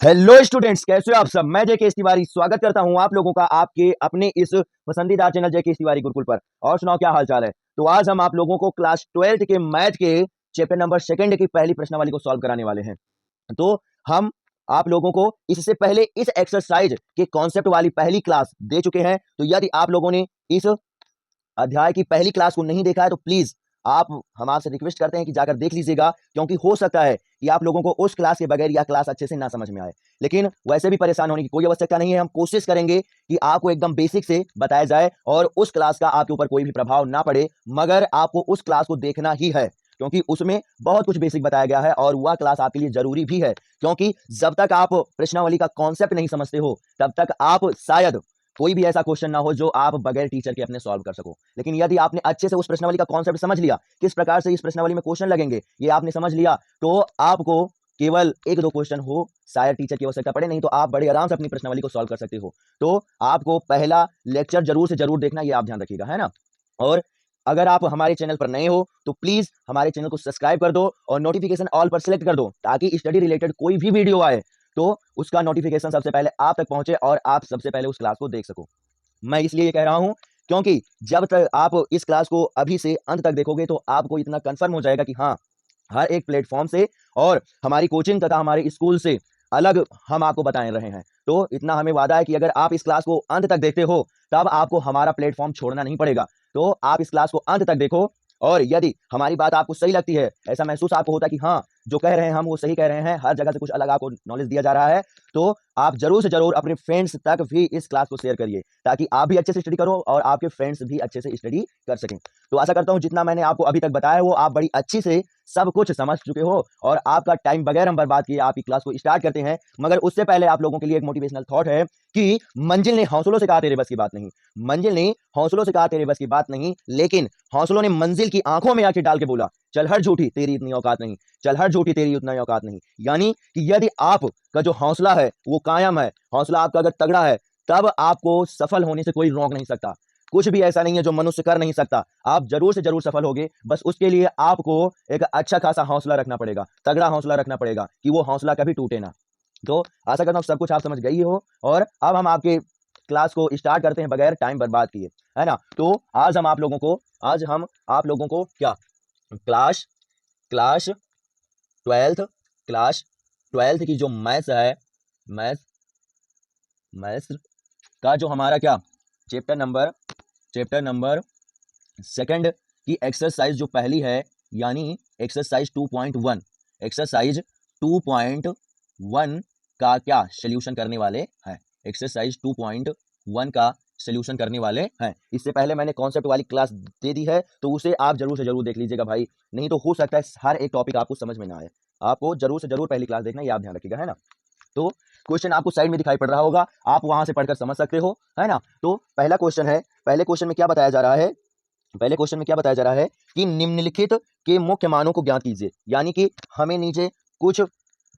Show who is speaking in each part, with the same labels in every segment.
Speaker 1: Hello students, कैसे हो आप सब। मैं जय के तिवारी स्वागत करता हूं आप लोगों का आपके अपने इस पसंदीदा चैनल जय के तिवारी गुरुकुल पर। और सुनाओ, क्या हाल चाल है। तो आज हम आप लोगों को क्लास 12th के मैथ के चैप्टर नंबर 2 की पहली प्रश्नावली को सॉल्व कराने वाले हैं। तो हम आप लोगों को इससे पहले इस एक्सरसाइज के कॉन्सेप्ट वाली पहली क्लास दे चुके हैं। तो यदि आप लोगों ने इस अध्याय की पहली क्लास को नहीं देखा है तो प्लीज हम आपसे रिक्वेस्ट करते हैं कि जाकर देख लीजिएगा, क्योंकि हो सकता है कि आप लोगों को उस क्लास के बगैर यह क्लास अच्छे से ना समझ में आए। लेकिन वैसे भी परेशान होने की कोई आवश्यकता नहीं है। हम कोशिश करेंगे कि आपको एकदम बेसिक से बताया जाए और उस क्लास का आपके ऊपर कोई भी प्रभाव ना पड़े, मगर आपको उस क्लास को देखना ही है, क्योंकि उसमें बहुत कुछ बेसिक बताया गया है और वह क्लास आपके लिए जरूरी भी है। क्योंकि जब तक आप प्रश्नावली का कॉन्सेप्ट नहीं समझते हो तब तक आप शायद कोई भी ऐसा क्वेश्चन ना हो जो आप बगैर टीचर के अपने सॉल्व कर सको। लेकिन यदि आपने अच्छे से उस प्रश्नावली का कॉन्सेप्ट समझ लिया, किस प्रकार से इस प्रश्नावली में क्वेश्चन लगेंगे, ये आपने समझ लिया, तो आपको केवल एक दो क्वेश्चन हो शायद टीचर की आवश्यकता पड़े, नहीं तो आप बड़े आराम से अपनी प्रश्नावली को सॉल्व कर सकते हो। तो आपको पहला लेक्चर जरूर से जरूर देखना, ये आप ध्यान रखिएगा, है ना। और अगर आप हमारे चैनल पर नए हो तो प्लीज हमारे चैनल को सब्सक्राइब कर दो और नोटिफिकेशन ऑल पर सिलेक्ट कर दो, ताकि स्टडी रिलेटेड कोई भी वीडियो आए तो उसका नोटिफिकेशन सबसे पहले आप तक पहुंचे और आप सबसे पहले उस क्लास को देख सको। मैं इसलिए ये कह रहा हूं क्योंकि जब तक आप इस क्लास को अभी से अंत तक देखोगे तो आपको इतना कंफर्म हो जाएगा कि हाँ, हर एक प्लेटफॉर्म से और हमारी कोचिंग तथा हमारे स्कूल से अलग हम आपको बताए रहे हैं। तो इतना हमें वादा है कि अगर आप इस क्लास को अंत तक देखते हो तब आपको हमारा प्लेटफॉर्म छोड़ना नहीं पड़ेगा। तो आप इस क्लास को अंत तक देखो और यदि हमारी बात आपको सही लगती है, ऐसा महसूस आपको होता है कि हाँ, जो कह रहे हैं हम वो सही कह रहे हैं, हर जगह से कुछ अलग आपको नॉलेज दिया जा रहा है, तो आप जरूर से जरूर अपने फ्रेंड्स तक भी इस क्लास को शेयर करिए, ताकि आप भी अच्छे से स्टडी करो और आपके फ्रेंड्स भी अच्छे से स्टडी कर सकें। तो आशा करता हूं जितना मैंने आपको अभी तक बताया वो आप बड़ी अच्छी से सब कुछ समझ चुके हो और आपका टाइम बगैर हम बर्बाद किए आप इस क्लास को स्टार्ट करते हैं। मगर उससे पहले आप लोगों के लिए एक मोटिवेशनल थॉट है कि मंजिल ने हौसलों से कहा तेरे बस की बात नहीं। मंजिल ने हौसलों से कहा तेरे बस की बात नहीं, लेकिन हौसलों ने मंजिल की आंखों में आंखें डाल के बोला चल हट झूठी तेरी इतनी औकात नहीं, चल हट झूठी तेरी उतना औकात नहीं। यानी कि यदि आपका जो हौसला है वो कायम है, हौसला आपका अगर तगड़ा है, तब आपको सफल होने से कोई रोक नहीं सकता। कुछ भी ऐसा नहीं है जो मनुष्य कर नहीं सकता। आप जरूर से जरूर सफल होगे, बस उसके लिए आपको एक अच्छा खासा हौसला रखना पड़ेगा, तगड़ा हौसला रखना पड़ेगा कि वो हौसला कभी टूटे ना। तो आशा करता हूँ सब कुछ आप समझ गई हो और अब हम आपके क्लास को स्टार्ट करते हैं बगैर टाइम बर्बाद किए, है ना। तो आज हम आप लोगों को क्या class class twelfth class twelfth की जो मैथ्स है, मैथ्स मैथ्स का जो हमारा क्या चैप्टर नंबर सेकंड की एक्सरसाइज जो पहली है, यानी एक्सरसाइज 2.1, एक्सरसाइज 2.1 का क्या सॉल्यूशन करने वाले हैं। एक्सरसाइज 2.1 का सॉल्यूशन करने वाले हैं। इससे पहले मैंने कॉन्सेप्ट वाली क्लास दे दी है, तो उसे आप जरूर से जरूर देख लीजिएगा भाई, नहीं तो हो सकता है हर एक टॉपिक आपको समझ में ना आए। आपको जरूर से जरूर पहली क्लास देखना, ये आप ध्यान रखिएगा, है ना। तो क्वेश्चन आपको साइड में दिखाई पड़ रहा होगा, आप वहां से पढ़कर समझ सकते हो, है ना। तो पहला क्वेश्चन है, पहले क्वेश्चन में क्या बताया जा रहा है, पहले क्वेश्चन में क्या बताया जा रहा है कि निम्नलिखित के मुख्य मानों को ज्ञात कीजिए। यानी कि हमें नीचे कुछ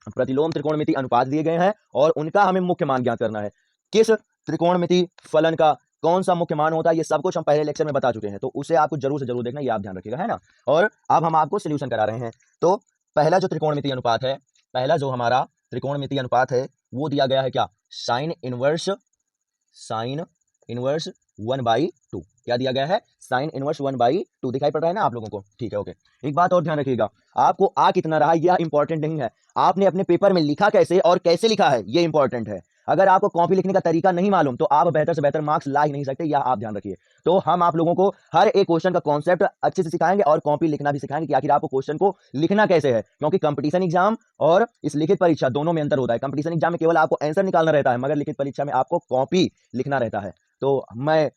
Speaker 1: प्रतिलोम त्रिकोणमिति अनुपात दिए गए हैं और उनका हमें मुख्य मान ज्ञात करना है। किस त्रिकोणमिति फलन का कौन सा मुख्य मान होता है, ये सब कुछ हम पहले लेक्चर में बता चुके हैं, तो उसे आपको जरूर से जरूर देखना, ये आप ध्यान रखिएगा, है ना। और अब हम आपको सोल्यूशन करा रहे हैं। तो पहला जो त्रिकोणमिति अनुपात है, पहला जो हमारा त्रिकोणमिति अनुपात है वो दिया गया है क्या, साइन इनवर्स 1/2। क्या दिया गया है, साइन इनवर्स 1/2। दिखाई पड़ रहा है ना आप लोगों को, ठीक है, ओके। एक बात और ध्यान रखिएगा, आपको आ कितना रहा यह इंपॉर्टेंट नहीं है, आपने अपने पेपर में लिखा कैसे और कैसे लिखा है ये इंपॉर्टेंट है। अगर आपको कॉपी लिखने का तरीका नहीं मालूम तो आप बेहतर से बेहतर मार्क्स ला ही नहीं सकते, यह आप ध्यान रखिए। तो हम आप लोगों को हर एक क्वेश्चन का कॉन्सेप्ट अच्छे से सिखाएंगे और कॉपी लिखना भी सिखाएंगे कि आखिर आपको क्वेश्चन को लिखना कैसे है, क्योंकि कंपटीशन एग्जाम और इस लिखित परीक्षा दोनों में अंतर होता है। कंपटीशन एग्जाम में केवल आपको आंसर निकालना रहता है, मगर लिखित परीक्षा में आपको कॉपी लिखना रहता है। तो मैं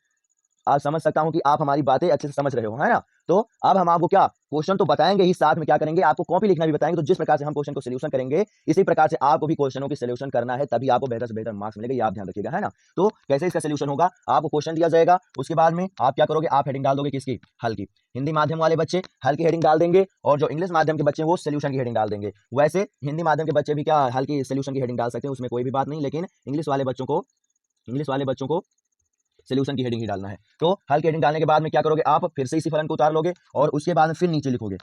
Speaker 1: आज समझ सकता हूं कि आप हमारी बातें अच्छे से समझ रहे हो, है ना। तो अब हम आपको क्या क्वेश्चन तो बताएंगे ही, साथ में क्या करेंगे, आपको कॉपी लिखना भी बताएंगे। तो जिस प्रकार से हम क्वेश्चन को सोल्यूशन करेंगे इसी प्रकार से आपको भी क्वेश्चनों की सोल्यूशन करना है, तभी आपको बेहतर से बेहतर मार्क्स मिलेगा, ये आप ध्यान रखिएगा, है ना। तो कैसे इसका सोल्यूशन होगा, आपको क्वेश्चन दिया जाएगा, उसके बाद में आप क्या करोगे, आप हेडिंग डाल दोगे किसकी, हल की। हिंदी माध्यम वाले बच्चे हल की हेडिंग डाल देंगे और जो इंग्लिश माध्यम के बच्चे वो सोल्यूशन की हेडिंग डाल देंगे। वैसे हिंदी माध्यम के बच्चे भी क्या हल की सोल्यूशन की हेडिंग डाल सकते हैं, उसमें कोई भी बात नहीं, लेकिन इंग्लिश वाले बच्चों को सोल्यूशन की हेडिंग ही डालना है। तो हल की हेडिंग डालने के बाद में क्या करोगे, आप फिर से इसी फलन को उतार लोगे और उसके बाद में फिर नीचे लिखोगे,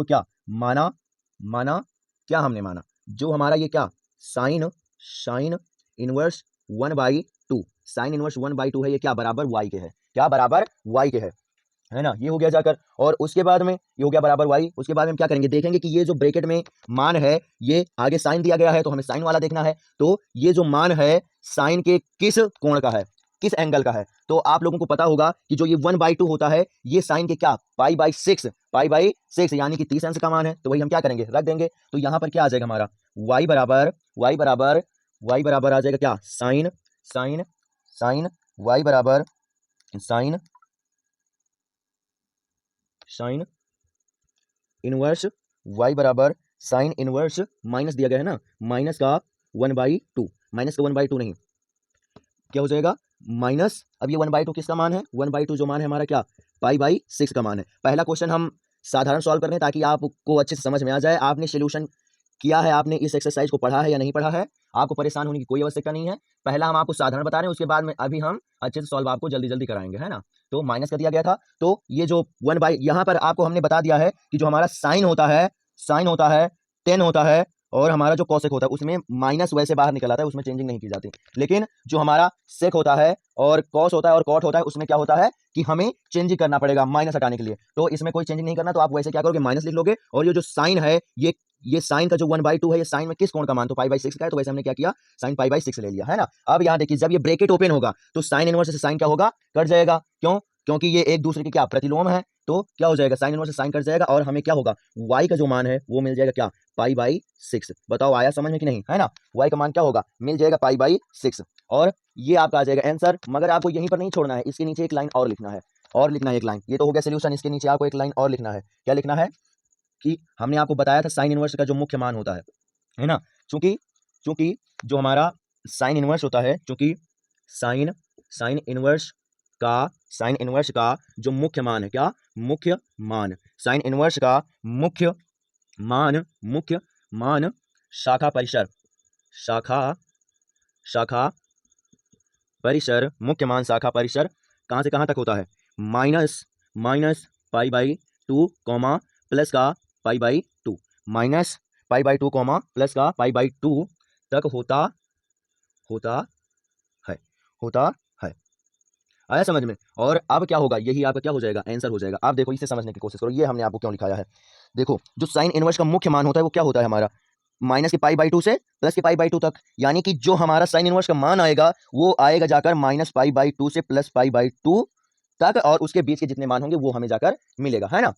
Speaker 1: क्या माना, क्या हमने माना, जो हमारा ये क्या sine sine inverse 1/2, sine inverse 1/2 है, ये क्या बराबर y के है, क्या बराबर y के है ना, ये हो गया जाकर। और उसके बाद में ये हो गया बराबर y। उसके बाद में हम क्या करेंगे, देखेंगे कि ये जो ब्रैकेट में मान है, ये आगे साइन दिया गया है तो हमें साइन वाला देखना है। तो ये जो मान है साइन के किस कोण का है, किस एंगल का है, तो आप लोगों को पता होगा कि जो ये 1/2 होता है ये साइन के क्या पाई बाई सिक्स यानी कि 30 अंश का मान है। तो वही हम क्या करेंगे, रख देंगे। तो यहां पर क्या आ जाएगा हमारा y बराबर आ जाएगा क्या, साइन साइन साइन y बराबर साइन साइन इनवर्स y बराबर साइन इनवर्स, माइनस दिया गया है ना, माइनस का 1/2, माइनस का 1/2 नहीं, क्या हो जाएगा माइनस। अब ये 1/2 किसका मान है, 1/2 जो मान है हमारा क्या, पाई/6 का मान है। पहला क्वेश्चन हम साधारण सॉल्व कर रहे हैं ताकि आपको अच्छे से समझ में आ जाए। आपने सोल्यूशन किया है, आपने इस एक्सरसाइज को पढ़ा है या नहीं पढ़ा है, आपको परेशान होने की कोई आवश्यकता नहीं है। पहला हम आपको साधारण बता रहे हैं, उसके बाद में अभी हम अच्छे से सॉल्व आपको जल्दी जल्दी कराएंगे, है ना। तो माइनस कर दिया गया था, तो ये जो 1/, यहाँ पर आपको हमने बता दिया है कि जो हमारा साइन होता है 10 होता है, और हमारा जो कॉसेक होता है उसमें माइनस वैसे बाहर निकल आता है, उसमें चेंजिंग नहीं की जाती। लेकिन जो हमारा सेक होता है और कॉस होता है और कॉट होता है, उसमें क्या होता है कि हमें चेंजिंग करना पड़ेगा माइनस हटाने के लिए। तो इसमें कोई चेंजिंग नहीं करना, तो आप वैसे क्या करोगे, माइनस लिख लोगे। और ये जो साइन है, ये साइन का जो 1/2 है, ये साइन में किस कोण का मान, तो पाई/6 का है, तो वैसे हमने क्या किया, साइन पाई/6 ले लिया, है ना। अब यहाँ देखिए, जब ये ब्रैकेट ओपन होगा तो साइन इनवर्स से साइन क्या होगा, कट जाएगा। क्यों, क्योंकि ये एक दूसरे के क्या प्रतिलोम है, तो क्या हो जाएगा, साइन इनवर्स से साइन कट जाएगा, और हमें क्या होगा, y का जो मान है वो मिल जाएगा क्या, पाई/6। बताओ आया समझ में कि नहीं, है ना। y का मान क्या होगा, मिल जाएगा पाई/6, और ये आपका आ जाएगा आंसर। मगर आपको यहीं पर नहीं छोड़ना है, इसके नीचे एक लाइन और लिखना है, एक लाइन। ये तो हो गया सोल्यूशन, इसके नीचे आपको एक लाइन और लिखना है। क्या लिखना है कि हमने आपको बताया था साइन इनवर्स का जो मुख्य मान होता है ना। चूंकि चूंकि जो हमारा साइन इनवर्स होता है, चूंकि साइन साइन इनवर्स का जो मुख्य मान है, क्या मुख्य मान, साइन इनवर्स का मुख्य मान शाखा परिसर मुख्य मान शाखा परिसर कहाँ से कहाँ तक होता है, माइनस पाई/2 कॉमा प्लस का पाई/2, माइनस पाई/2 कॉमा प्लस का पाई/2 तक होता है। आया समझ में। और अब क्या होगा, यही आपका क्या हो जाएगा, आंसर हो जाएगा। आप देखो, इसे समझने की कोशिश करो, ये हमने आपको क्यों लिखाया है। देखो, जो साइन इनवर्स का मुख्य मान होता है वो क्या होता है हमारा, माइनस के पाई/2 से प्लस के पाई/2 तक। यानी कि जो हमारा साइन इनवर्स का मान आएगा वो आएगा जाकर माइनस पाई/2 से प्लस पाई/2 तक, और उसके बीच के जितने मान होंगे वो हमें जाकर मिलेगा, है ना।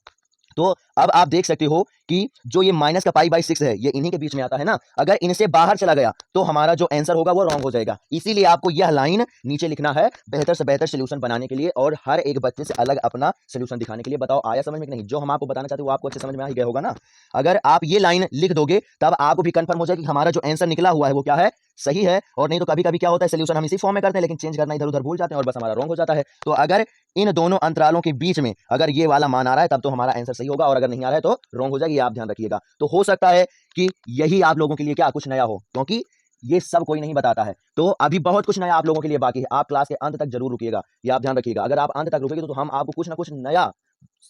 Speaker 1: तो अब आप देख सकते हो कि जो ये माइनस का पाई/6 है, ये इन्हीं के बीच में आता है ना। अगर इनसे बाहर चला गया तो हमारा जो आंसर होगा वो रॉन्ग हो जाएगा। इसीलिए आपको यह लाइन नीचे लिखना है, बेहतर से बेहतर सॉल्यूशन बनाने के लिए, और हर एक बच्चे से अलग अपना सॉल्यूशन दिखाने के लिए। बताओ आया समझ में कि नहीं, जो हम आपको बताना चाहते हैं वो आपको अच्छे समझ में आ ही गया होगा ना। अगर आप ये लाइन लिख दोगे तब आपको भी कंफर्म हो जाएगा कि हमारा जो आंसर निकला हुआ है वो क्या है, सही है। और नहीं तो कभी कभी क्या होता है, सॉल्यूशन हम इसी फॉर्म में करते हैं लेकिन चेंज करना इधर उधर भूल जाते हैं और बस हमारा रॉन्ग हो जाता है। तो अगर इन दोनों अंतरालों के बीच में अगर ये वाला मान आ रहा है तब तो हमारा आंसर सही होगा, और अगर नहीं आ रहा है तो रॉन्ग हो जाएगा, ये आप ध्यान रखिएगा। तो हो सकता है कि यही आप लोगों के लिए क्या कुछ नया हो, क्योंकि ये सब कोई नहीं बताता है। तो अभी बहुत कुछ नया आप लोगों के लिए बाकी है, आप क्लास के अंत तक जरूर रुकिएगा, ये आप ध्यान रखिएगा। अगर आप अंत तक रुकेंगे तो हम आपको कुछ ना कुछ नया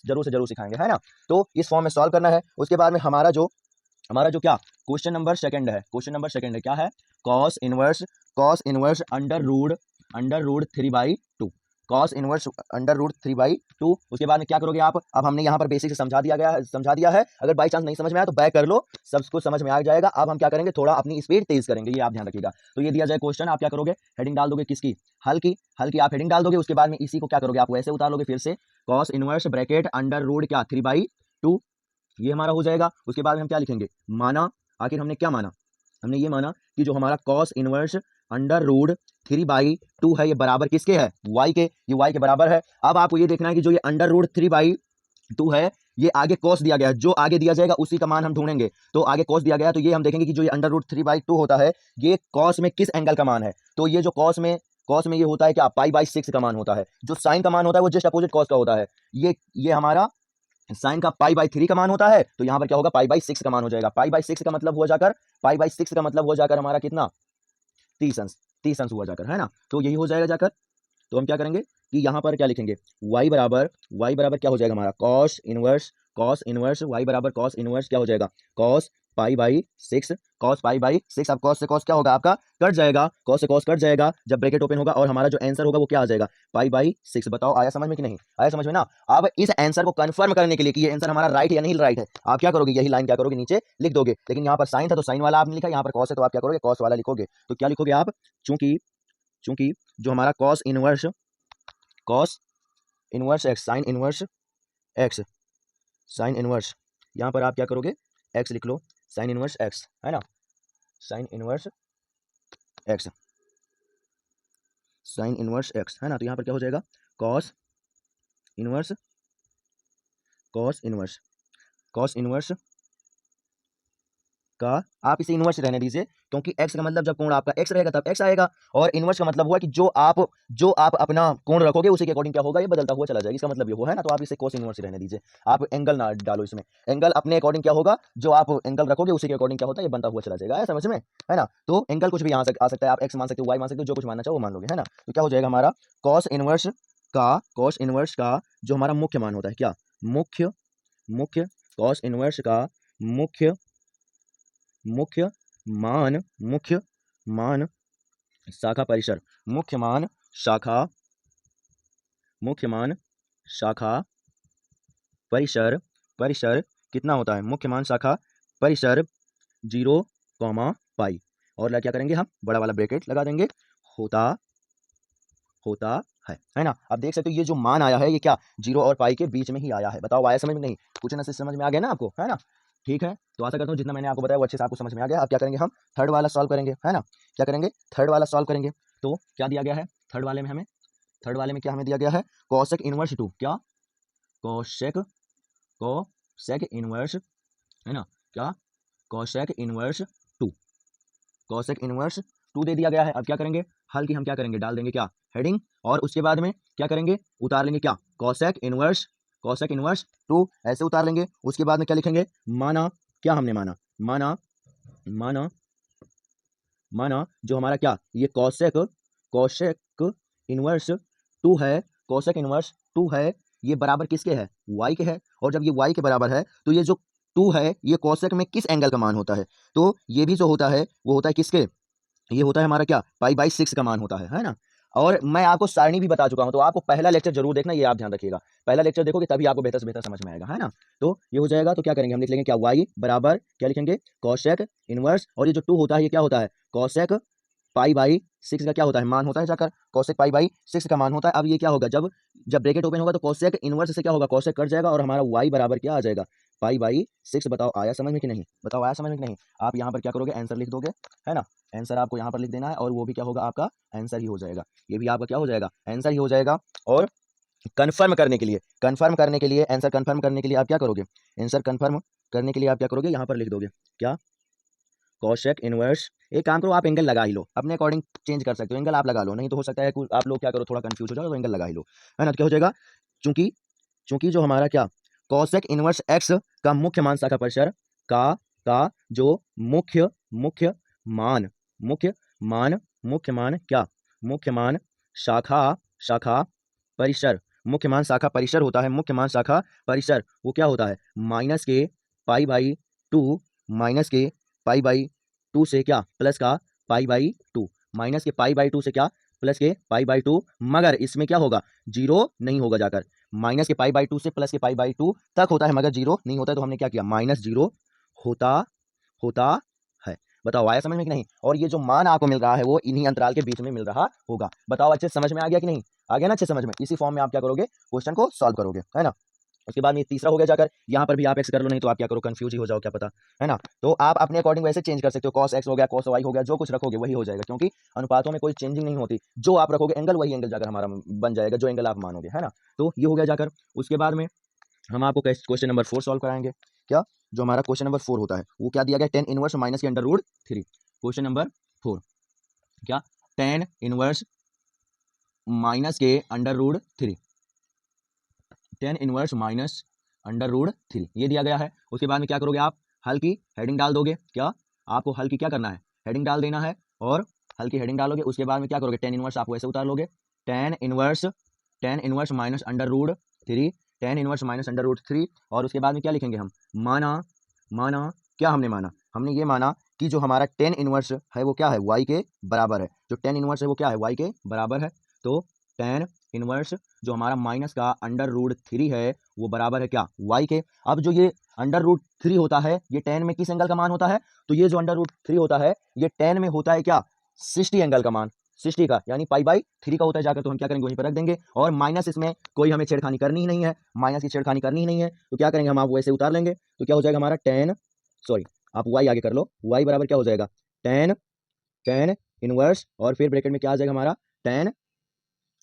Speaker 1: जरूर से जरूर सिखाएंगे, है ना। तो इस फॉर्म में सॉल्व करना है। उसके बाद में हमारा जो क्या क्वेश्चन नंबर सेकंड है, क्या है, cos inverse under root 3/2, cos inverse under root 3/2। उसके बाद में क्या करोगे आप, अब हमने यहाँ पर बेसिक से समझा दिया है। अगर बाई चांस नहीं समझ में आया तो बैक कर लो, सब कुछ समझ में आ जाएगा। अब हम क्या करेंगे, थोड़ा अपनी स्पीड तेज करेंगे, ये आप ध्यान रखिएगा। तो ये दिया जाए क्वेश्चन, आप क्या करोगे, हेडिंग डाल दोगे किसकी, हल की आप हेडिंग डाल दोगे। उसके बाद में इसी को क्या करोगे, आप वैसे उतार लोगे फिर से, cos inverse bracket under root क्या 3/2, ये हमारा हो जाएगा। उसके बाद में हम क्या लिखेंगे, माना, आखिर हमने क्या माना, हमने ये माना कि जो हमारा कॉस इनवर्स अंडर रूट 3/2 है, ये बराबर किसके है, y के, ये y के बराबर है। अब आपको ये देखना है कि जो ये अंडर रूट 3/2 है, ये आगे कॉस दिया गया है, जो आगे दिया जाएगा उसी का मान हम ढूंढेंगे। तो आगे कॉस दिया गया है तो ये हम देखेंगे कि जो ये अंडर रूट 3/2 होता है, ये कॉस में किस एंगल का मान है। तो ये जो कॉस में ये होता है क्या, पाई/6 का मान होता है। जो साइन का मान होता है वो जस्ट अपोजिट कॉस का होता है। ये हमारा साइन का पाई/3 का मान होता है, तो यहाँ पर क्या होगा, पाई/6 का मान हो जाएगा। पाई/6 का मतलब हो जाकर हमारा कितना, 30 अंश हुआ जाकर, है ना। तो यही हो जाएगा जाकर। तो हम क्या करेंगे कि यहाँ पर क्या लिखेंगे, y बराबर क्या हो जाएगा हमारा, कॉस इनवर्स y बराबर कॉस इनवर्स क्या हो जाएगा, cos pi by 6 cos pi by 6। अब कॉस से कॉस क्या होगा आपका, कट जाएगा, कॉस से कॉस कट जाएगा जब ब्रैकेट ओपन होगा, और हमारा जो आंसर होगा वो क्या आ जाएगा, पाई बाई 6। बताओ आया समझ में कि नहीं, आया समझ में ना। अब इस आंसर को कंफर्म करने के लिए कि ये आंसर हमारा राइट है या नहीं राइट है, आप क्या करोगे, यही लाइन क्या करोगे नीचे लिख दोगे। लेकिन यहाँ पर साइन था तो साइन वाला आपने लिखा, यहाँ पर कॉस है तो आप क्या करोगे, कॉस वाला लिखोगे। तो क्या लिखोगे आप, चूंकि चूंकि जो हमारा cos inverse x sine inverse यहाँ पर आप क्या करोगे, एक्स लिख लो, साइन इनवर्स एक्स है ना, साइन इनवर्स एक्स है ना। तो यहाँ पर क्या हो जाएगा, कॉस इनवर्स का, आप इसे इनवर्स रहने दीजिए, क्योंकि एक्स का मतलब जब कोण आपका एक्स रहेगा तब एक्स आएगा, और इनवर्स का मतलब हुआ कि जो आप अपना कोण रखोगे उसी के अकॉर्डिंग क्या होगा, ये बदलता हुआ चला जाएगा, इसका मतलब ये हुआ है ना। तो आप इसे कोस इनवर्स रहने दीजिए, आप एंगल ना डालो इसमें, एंगल अपने अकॉर्डिंग क्या होगा, जो आप एंगल रखोगे उसी के अकॉर्डिंग क्या होता है, ये बनता हुआ चला जाएगा, समझ में है ना। तो एंगल कुछ भी यहाँ आ सकता है, आप एक्स मान सकते हो, वाई मान सकते हो, जो कुछ मानना चाहो वो मान लोगे, है ना। तो क्या हो जाएगा हमारा कॉस इनवर्स का जो हमारा मुख्य मान होता है, क्या मुख्य कॉस इनवर्स का मुख्य मान शाखा परिसर, मुख्य मान शाखा परिसर कितना होता है, मुख्य मान शाखा परिसर 0, पाई, और क्या करेंगे हम, बड़ा वाला ब्रैकेट लगा देंगे, होता है ना। अब देख सकते हो ये जो मान आया है ये क्या 0 और पाई के बीच में ही आया है। बताओ आया समझ में नहीं, कुछ ना समझ में आ गया ना आपको, है ना। ठीक है, तो आशा करता हूँ जितना मैंने आपको बताया वो अच्छे से आपको समझ में आ गया। अब क्या करेंगे हम, थर्ड वाला सॉल्व करेंगे, है ना। क्या करेंगे, थर्ड वाला सॉल्व करेंगे। तो क्या दिया गया है थर्ड वाले में क्या हमें दिया गया है, कोसेक इनवर्स 2, क्या कोसेक इनवर्स, है ना, क्या कोसेक इनवर्स 2 दे दिया गया है। अब क्या करेंगे, हल की हम क्या करेंगे, डाल देंगे क्या हेडिंग, और उसके बाद में क्या करेंगे, उतार लेंगे क्या कोसेक इनवर्स 2 ऐसे उतार लेंगे। उसके बाद में क्या लिखेंगे, माना, क्या हमने माना जो हमारा क्या ये कोसेक इनवर्स 2 है, कोसेक इनवर्स 2 है, ये बराबर किसके है, y के है। और जब ये y के बराबर है तो ये जो 2 है ये कोसेक में किस एंगल का मान होता है, तो ये भी जो होता है वो होता है किसके, ये होता है हमारा क्या पाई बाई 6 का मान होता है ना। और मैं आपको सारणी भी बता चुका हूं, तो आपको पहला लेक्चर जरूर देखना, ये आप ध्यान रखिएगा, पहला लेक्चर देखोगे तभी आपको बेहतर से बेहतर समझ में आएगा, है ना। तो ये हो जाएगा, तो क्या करेंगे हम लिख लेंगे क्या y बराबर क्या लिखेंगे, कोसेक इनवर्स, और ये जो 2 होता है ये क्या होता है, कोसेक पाई बाई 6 का क्या होता है, मान होता है जाकर, कोसेक पाई बाई 6 का मान होता है। अब ये क्या होगा, जब ब्रैकेट ओपन होगा तो कोसेक इनवर्स से क्या होगा, कोसेक कट जाएगा, और हमारा y बराबर क्या आ जाएगा, पाई बाई 6। बताओ आया समझ में कि नहीं, बताओ आया समझ में कि नहीं। आप यहाँ पर क्या करोगे, आंसर लिख दोगे, है ना, आंसर आपको यहाँ पर लिख देना है, और वो भी क्या होगा आपका आंसर ही हो जाएगा, ये भी आपका क्या हो जाएगा, आंसर ही हो जाएगा। और कंफर्म करने के लिए आंसर कंफर्म करने के लिए आप क्या करोगे, आंसर कंफर्म करने के लिए आप क्या करोगे, यहाँ पर लिख दोगे क्या कोसेक इनवर्स, एक काम करो आप एंगल लगा ही लो, अपने अकॉर्डिंग चेंज कर सकते हो, एंगल आप लगा लो, नहीं तो हो सकता है आप लोग क्या करो थोड़ा कंफ्यूज हो जाओ, तो एंगल लगा ही लो, है ना। तो क्या हो जाएगा, चूंकि जो हमारा क्या कोसेक इनवर्स एक्स का मुख्य मान शाखा परिसर का जो मुख्य मान क्या मुख्य मान शाखा परिसर, मुख्य मान शाखा परिसर होता है, मुख्य मान शाखा परिसर वो क्या होता है, माइनस के पाई बाई 2 से क्या प्लस का पाई बाई 2, माइनस के पाई बाई 2 से क्या प्लस के पाई बाई 2, मगर इसमें क्या होगा, 0 नहीं होगा जाकर, माइनस के पाई बाई 2 से प्लस के पाई बाई 2 तक होता है, मगर 0 नहीं होता है। तो हमने क्या किया, -0 होता है। बताओ आया समझ में कि नहीं। और ये जो मान आपको मिल रहा है वो इन्हीं अंतराल के बीच में मिल रहा होगा। बताओ अच्छे समझ में आ गया कि नहीं, आ गया ना अच्छे समझ में। इसी फॉर्म में आप क्या करोगे, क्वेश्चन को सॉल्व करोगे, है ना। उसके बाद में तीसरा हो गया जाकर, यहाँ पर भी आप एक्स कर लो, नहीं तो आप क्या करो कंफ्यूज ही हो जाओ, क्या पता, है ना। तो आप अपने अकॉर्डिंग वैसे चेंज कर सकते हो, कॉस एक्स हो गया, कॉस वाई हो गया, जो कुछ रखोगे वही हो जाएगा, क्योंकि अनुपातों में कोई चेंजिंग नहीं होती, जो आप रखोगे एंगल वही एंगल जाकर हमारा बन जाएगा, जो एंगल आप मानोगे, है ना। तो ये हो गया जाकर। उसके बाद में हम आपको क्वेश्चन नंबर 4 सॉल्व कराएंगे। क्या जो हमारा क्वेश्चन नंबर 4 होता है वो क्या दिया गया, tan इनवर्स माइनस के अंडर रूट 3। क्वेश्चन नंबर 4 क्या, tan इनवर्स माइनस के under root 3, tan inverse minus under root 3 ये दिया गया है। उसके बाद में क्या करोगे आप, हल की हेडिंग डाल दोगे, क्या आपको हल की क्या करना है, हेडिंग डाल देना है, और हल की हेडिंग डालोगे। उसके बाद में क्या करोगे, tan इनवर्स आप वैसे उतार लोगे, tan inverse minus under root 3, tan inverse minus under root 3। और उसके बाद में क्या लिखेंगे हम, माना क्या हमने माना, हमने ये माना कि जो हमारा टेन इनवर्स है वो क्या है, वाई के बराबर है। जो टेन इनवर्स है वो क्या है, वाई के बराबर है। तो टेन इनवर्स जो हमारा माइनस का अंडर रूट 3 है वो बराबर है क्या, वाई के। अब जो ये अंडर रूट 3 होता है ये टेन में किस एंगल का मान होता है, तो ये जो अंडर रूट 3 होता है ये टेन में होता है क्या, 60 एंगल का मान, 60 का, यानी पाई/3 का होता है जाकर। तो हम क्या करेंगे, वहीं पर रख देंगे। और माइनस, इसमें कोई हमें छेड़खानी करनी ही नहीं है, माइनस की छेड़खानी करनी ही नहीं है, तो क्या करेंगे हम, आप वैसे उतार लेंगे। तो क्या हो जाएगा हमारा टेन, सॉरी आप वाई आगे कर लो, वाई बराबर क्या हो जाएगा, टेन टेन इनवर्स और फिर ब्रैकेट में क्या आ जाएगा हमारा, टेन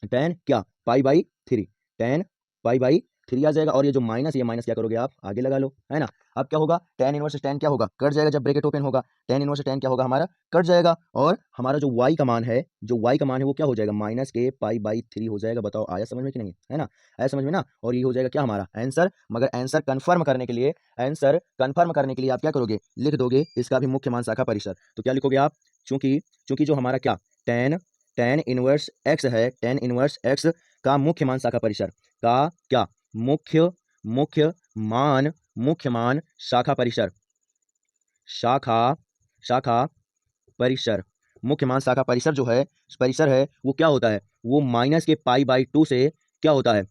Speaker 1: टेन क्या, पाई/3, टेन पाई/3 आ जाएगा। और ये जो माइनस, ये माइनस क्या करोगे आप, आगे लगा लो, है ना। अब क्या होगा, टेन इनवर्स टेन क्या होगा, कट जाएगा, जब ब्रैकेट ओपन होगा टेन इनवर्स टेन क्या होगा हमारा, कट जाएगा। और हमारा जो वाई का मान है, जो वाई का मान है वो क्या हो जाएगा, माइनस के पाई/3 हो जाएगा। बताओ आया समझ में कि नहीं, है ना, आया समझ में ना। और ये हो जाएगा क्या हमारा आंसर। मगर आंसर कंफर्म करने के लिए, आंसर कंफर्म करने के लिए आप क्या करोगे, लिख दोगे इसका भी मुख्य मान शाखा परिसर। तो क्या लिखोगे आप, चूंकि चूंकि जो हमारा क्या टेन टेन इनवर्स एक्स है, टेन इनवर्स एक्स का मुख्य मान शाखा परिसर का क्या, मुख्य मुख्य मुख्य मान शाखा परिसर, शाखा शाखा परिसर, मुख्य मान शाखा परिसर जो है, परिसर है वो क्या होता है, वो माइनस के पाई/2 से क्या होता है,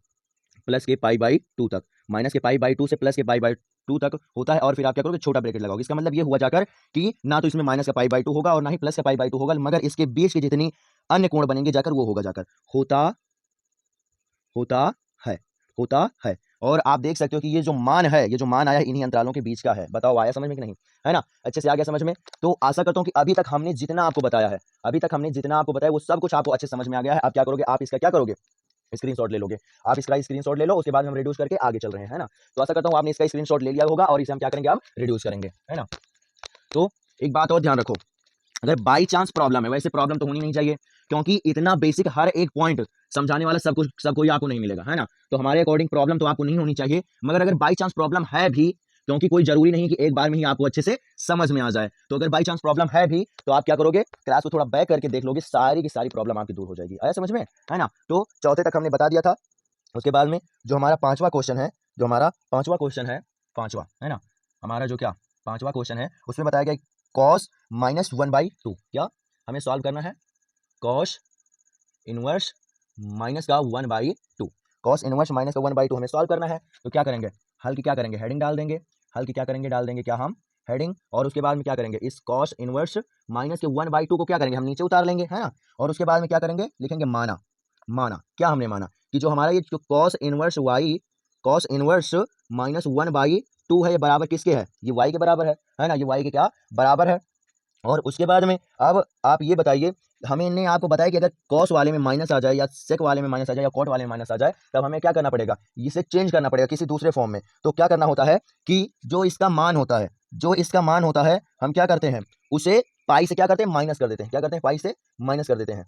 Speaker 1: प्लस के पाई/2 तक, माइनस के पाई/2 से प्लस के पाई/2 तक होता है। और फिर आप क्या करोगे, छोटा ब्रैकेट लगाओगे। इसका मतलब ये हुआ जाकर कि ना तो इसमें माइनस का पाई/2 होगा और ना ही प्लस का पाई/2 होगा, मगर इसके बीच की जितनी अन्य कोण बनेंगे जाकर वो होगा जाकर, होता होता है, होता है। और आप देख सकते हो कि ये जो मान है, ये जो मान आया है इन्हीं अंतरालों के बीच का है। बताओ आया समझ में कि नहीं, है ना, अच्छे से आ गया समझ में। तो आशा करता हूं कि अभी तक हमने जितना आपको बताया है, अभी तक हमने जितना आपको बताया वो सब कुछ आपको अच्छे समझ में आ गया है। आप क्या करोगे, आप इसका क्या करोगे, स्क्रीनशॉट ले लोगे। आप इसका स्क्रीनशॉट ले लो, उसके बाद हम रिड्यूस करके आगे चल रहे हैं, है ना। तो आशा करता हूं आपने इसका स्क्रीनशॉट ले लिया होगा और इसे हम क्या करेंगे, अब रिड्यूस करेंगे, है ना। तो एक बात और ध्यान रखो, अगर बाई चांस प्रॉब्लम है, वैसे प्रॉब्लम तो होनी नहीं चाहिए, क्योंकि इतना बेसिक हर एक पॉइंट समझाने वाला सब कोई आपको नहीं मिलेगा, है ना। तो हमारे अकॉर्डिंग प्रॉब्लम तो आपको नहीं होनी चाहिए, मगर अगर बाई चांस प्रॉब्लम है भी, क्योंकि कोई जरूरी नहीं कि एक बार में ही आपको अच्छे से समझ में आ जाए, तो अगर बाई चांस प्रॉब्लम है भी तो आप क्या करोगे, क्लास को थोड़ा बैक करके देख लोगे, सारी की सारी प्रॉब्लम आपकी दूर हो जाएगी। आया समझ में, है ना। तो चौथे तक हमने बता दिया था। उसके बाद में जो हमारा पांचवा क्वेश्चन है, जो हमारा पांचवा क्वेश्चन है, पांचवा, है ना, हमारा जो क्या पांचवा क्वेश्चन है उसमें बताया गया कॉस -1/2, क्या हमें सॉल्व करना है, कॉस इनवर्स माइनस का 1/2, कॉस इनवर्स माइनस का 1/2 हमें सॉल्व करना है। तो क्या करेंगे, हल की क्या करेंगे, हेडिंग डाल देंगे, हल की क्या करेंगे, डाल देंगे क्या हम, हेडिंग। और उसके बाद में क्या करेंगे, इस कॉस इनवर्स माइनस के 1/2 को क्या करेंगे, हम नीचे उतार लेंगे, है ना। और उसके बाद में क्या करेंगे, लिखेंगे माना, माना क्या हमने माना कि जो हमारा ये जो cos inverse Y, cos inverse -1/2 है, ये बराबर किसके है, ये वाई के बराबर है ना, ये वाई के क्या बराबर है। और उसके बाद में अब आप ये बताइए, हमने आपको बताया कि अगर कॉस वाले में माइनस आ जाए या सेक वाले में माइनस आ जाए या कॉट वाले में माइनस आ जाए, तब हमें क्या करना पड़ेगा, इसे चेंज करना पड़ेगा किसी दूसरे फॉर्म में। तो क्या करना होता है कि जो इसका मान होता है, जो इसका मान होता है, हम क्या करते हैं, उसे पाई से क्या करते हैं, माइनस कर देते हैं, क्या करते हैं, पाई से माइनस कर देते हैं।